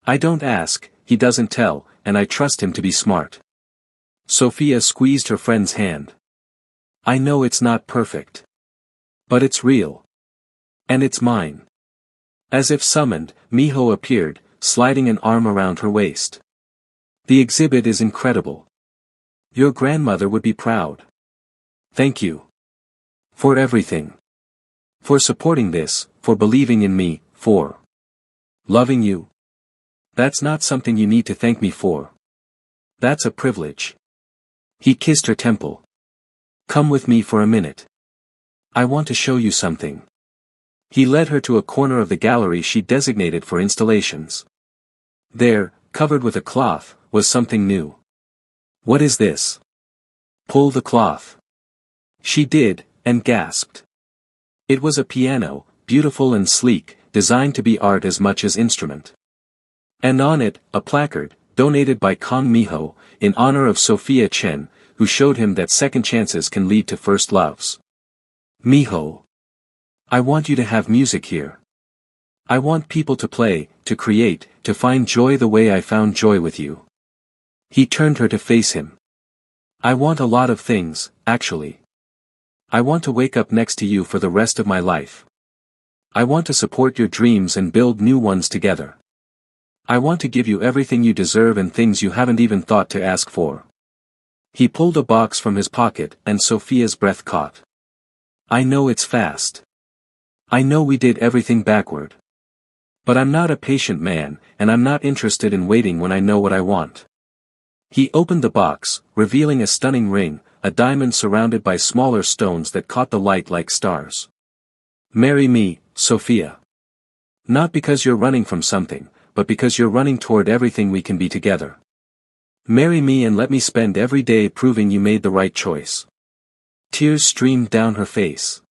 I don't ask, he doesn't tell, and I trust him to be smart." Sophia squeezed her friend's hand. "I know it's not perfect. But it's real. And it's mine." As if summoned, Miho appeared, sliding an arm around her waist. "The exhibit is incredible. Your grandmother would be proud. Thank you. For everything. For supporting this, for believing in me, for loving you. That's not something you need to thank me for. That's a privilege." He kissed her temple. "Come with me for a minute. I want to show you something." He led her to a corner of the gallery she designated for installations. There, covered with a cloth, was something new. "What is this?" "Pull the cloth." She did, and gasped. It was a piano, beautiful and sleek, designed to be art as much as instrument. And on it, a placard, donated by Kong Miho, in honor of Sophia Chen, who showed him that second chances can lead to first loves. "Miho. I want you to have music here. I want people to play, to create, to find joy the way I found joy with you." He turned her to face him. "I want a lot of things, actually. I want to wake up next to you for the rest of my life. I want to support your dreams and build new ones together. I want to give you everything you deserve and things you haven't even thought to ask for." He pulled a box from his pocket and Sophia's breath caught. "I know it's fast. I know we did everything backward. But I'm not a patient man, and I'm not interested in waiting when I know what I want." He opened the box, revealing a stunning ring, a diamond surrounded by smaller stones that caught the light like stars. "Marry me, Sophia." Not because you're running from something, but because you're running toward everything we can be together. Marry me and let me spend every day proving you made the right choice. Tears streamed down her face.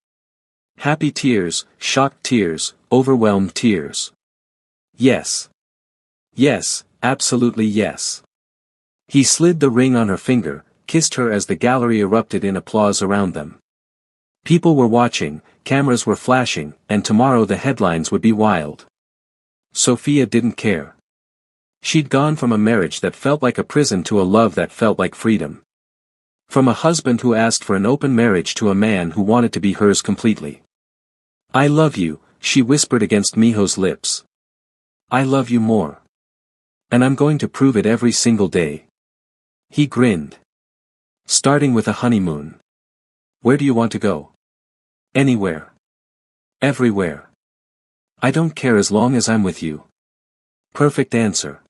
Happy tears, shocked tears, overwhelmed tears. Yes. Yes, absolutely yes. He slid the ring on her finger, kissed her as the gallery erupted in applause around them. People were watching, cameras were flashing, and tomorrow the headlines would be wild. Sophia didn't care. She'd gone from a marriage that felt like a prison to a love that felt like freedom. From a husband who asked for an open marriage to a man who wanted to be hers completely. I love you, she whispered against Miho's lips. I love you more. And I'm going to prove it every single day. He grinned. Starting with a honeymoon. Where do you want to go? Anywhere. Everywhere. I don't care as long as I'm with you. Perfect answer.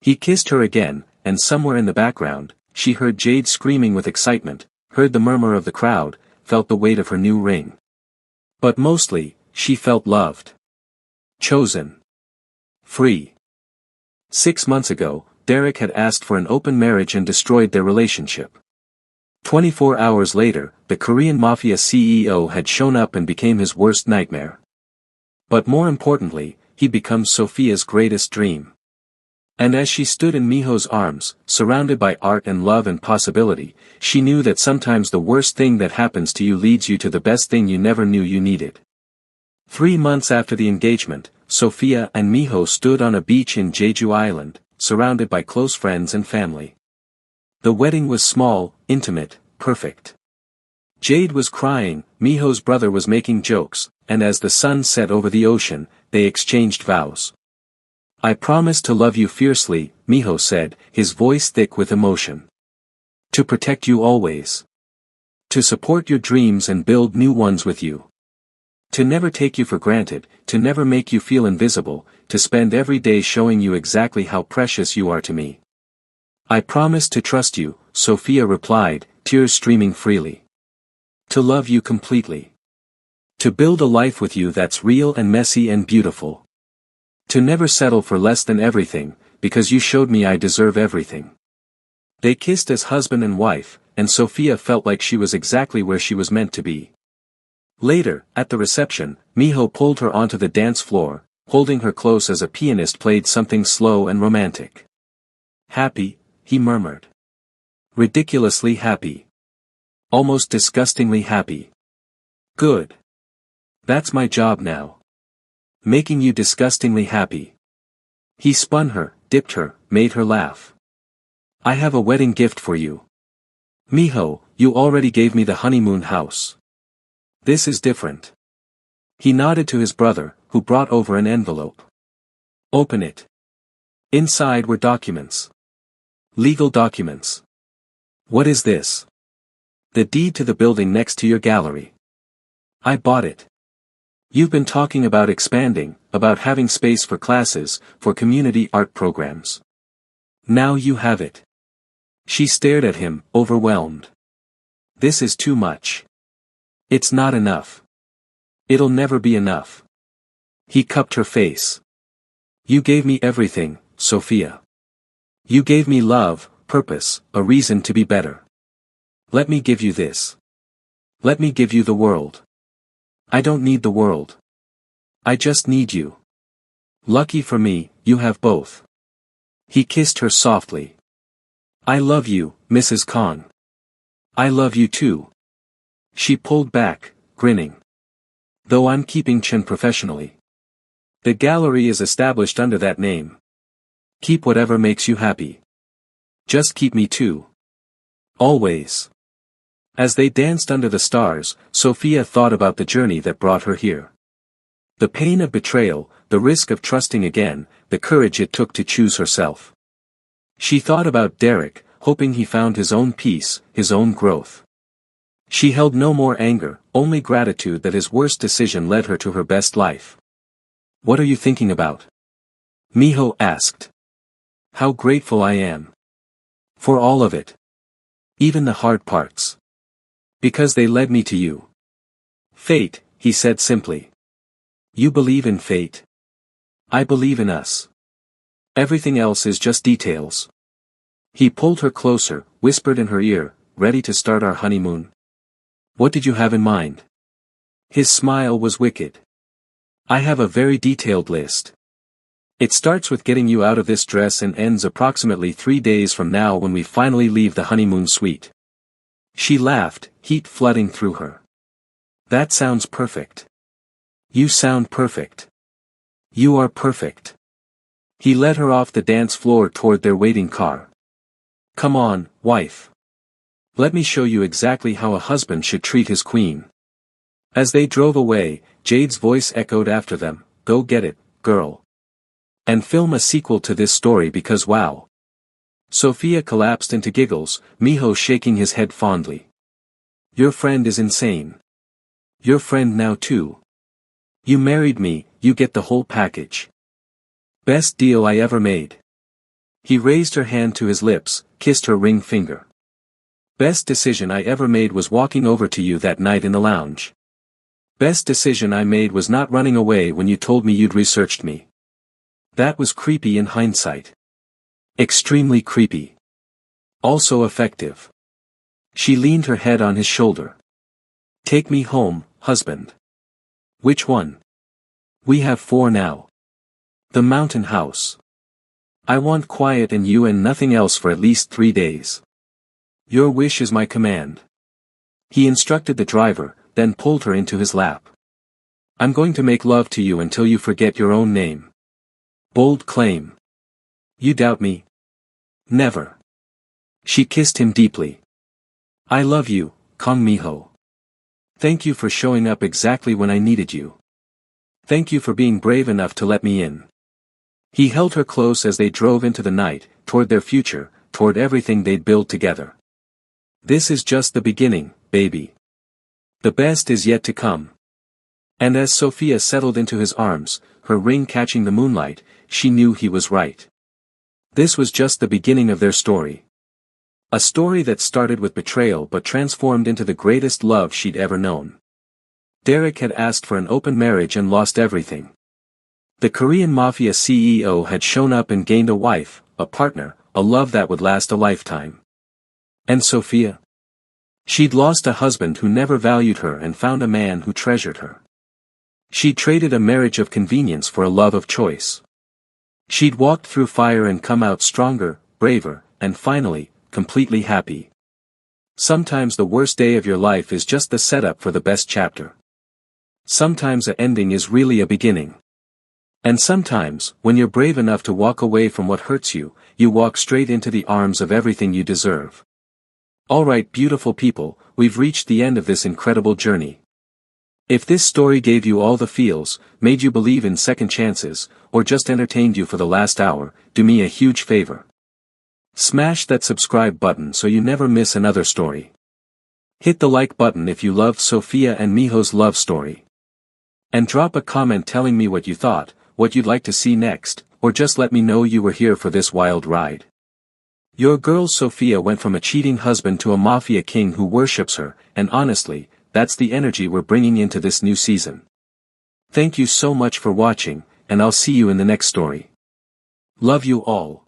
He kissed her again, and somewhere in the background, she heard Jade screaming with excitement, heard the murmur of the crowd, felt the weight of her new ring. But mostly, she felt loved. Chosen. Free. 6 months ago, Derek had asked for an open marriage and destroyed their relationship. 24 hours later, the Korean Mafia CEO had shown up and became his worst nightmare. But more importantly, he becomes Sophia's greatest dream. And as she stood in Miho's arms, surrounded by art and love and possibility, she knew that sometimes the worst thing that happens to you leads you to the best thing you never knew you needed. 3 months after the engagement, Sophia and Miho stood on a beach in Jeju Island, surrounded by close friends and family. The wedding was small, intimate, perfect. Jade was crying, Miho's brother was making jokes, and as the sun set over the ocean, they exchanged vows. I promise to love you fiercely, Miho said, his voice thick with emotion. To protect you always. To support your dreams and build new ones with you. To never take you for granted, to never make you feel invisible, to spend every day showing you exactly how precious you are to me. I promise to trust you, Sophia replied, tears streaming freely. To love you completely. To build a life with you that's real and messy and beautiful. To never settle for less than everything, because you showed me I deserve everything. They kissed as husband and wife, and Sophia felt like she was exactly where she was meant to be. Later, at the reception, Miho pulled her onto the dance floor, holding her close as a pianist played something slow and romantic. Happy, he murmured. Ridiculously happy. Almost disgustingly happy. Good. That's my job now. Making you disgustingly happy. He spun her, dipped her, made her laugh. I have a wedding gift for you. Miho, you already gave me the honeymoon house. This is different. He nodded to his brother, who brought over an envelope. Open it. Inside were documents. Legal documents. What is this? The deed to the building next to your gallery. I bought it. You've been talking about expanding, about having space for classes, for community art programs. Now you have it. She stared at him, overwhelmed. This is too much. It's not enough. It'll never be enough. He cupped her face. You gave me everything, Sophia. You gave me love, purpose, a reason to be better. Let me give you this. Let me give you the world. I don't need the world. I just need you. Lucky for me, you have both. He kissed her softly. I love you, Mrs. Khan. I love you too. She pulled back, grinning. Though I'm keeping Chen professionally. The gallery is established under that name. Keep whatever makes you happy. Just keep me too. Always. As they danced under the stars, Sophia thought about the journey that brought her here. The pain of betrayal, the risk of trusting again, the courage it took to choose herself. She thought about Derek, hoping he found his own peace, his own growth. She held no more anger, only gratitude that his worst decision led her to her best life. What are you thinking about? Miho asked. How grateful I am. For all of it. Even the hard parts. Because they led me to you. Fate, he said simply. You believe in fate? I believe in us. Everything else is just details. He pulled her closer, whispered in her ear, ready to start our honeymoon. What did you have in mind? His smile was wicked. I have a very detailed list. It starts with getting you out of this dress and ends approximately 3 days from now when we finally leave the honeymoon suite. She laughed, heat flooding through her. That sounds perfect. You sound perfect. You are perfect. He led her off the dance floor toward their waiting car. Come on, wife. Let me show you exactly how a husband should treat his queen. As they drove away, Jade's voice echoed after them, go get it, girl. And film a sequel to this story because wow. Sophia collapsed into giggles, Miho shaking his head fondly. Your friend is insane. Your friend now too. You married me, you get the whole package. Best deal I ever made. He raised her hand to his lips, kissed her ring finger. Best decision I ever made was walking over to you that night in the lounge. Best decision I made was not running away when you told me you'd researched me. That was creepy in hindsight. Extremely creepy. Also effective. She leaned her head on his shoulder. Take me home, husband. Which one? We have 4 now. The mountain house. I want quiet and you and nothing else for at least 3 days. Your wish is my command. He instructed the driver, then pulled her into his lap. I'm going to make love to you until you forget your own name. Bold claim. You doubt me? Never. She kissed him deeply. I love you, Kong Miho. Thank you for showing up exactly when I needed you. Thank you for being brave enough to let me in. He held her close as they drove into the night, toward their future, toward everything they'd build together. This is just the beginning, baby. The best is yet to come. And as Sophia settled into his arms, her ring catching the moonlight, she knew he was right. This was just the beginning of their story. A story that started with betrayal but transformed into the greatest love she'd ever known. Derek had asked for an open marriage and lost everything. The Korean Mafia CEO had shown up and gained a wife, a partner, a love that would last a lifetime. And Sophia? She'd lost a husband who never valued her and found a man who treasured her. She'd traded a marriage of convenience for a love of choice. She'd walked through fire and come out stronger, braver, and finally, completely happy. Sometimes the worst day of your life is just the setup for the best chapter. Sometimes the ending is really a beginning. And sometimes, when you're brave enough to walk away from what hurts you, you walk straight into the arms of everything you deserve. Alright beautiful people, we've reached the end of this incredible journey. If this story gave you all the feels, made you believe in second chances, or just entertained you for the last hour, do me a huge favor. Smash that subscribe button so you never miss another story. Hit the like button if you loved Sophia and Miho's love story. And drop a comment telling me what you thought, what you'd like to see next, or just let me know you were here for this wild ride. Your girl Sophia went from a cheating husband to a mafia king who worships her, and honestly, that's the energy we're bringing into this new season. Thank you so much for watching, and I'll see you in the next story. Love you all.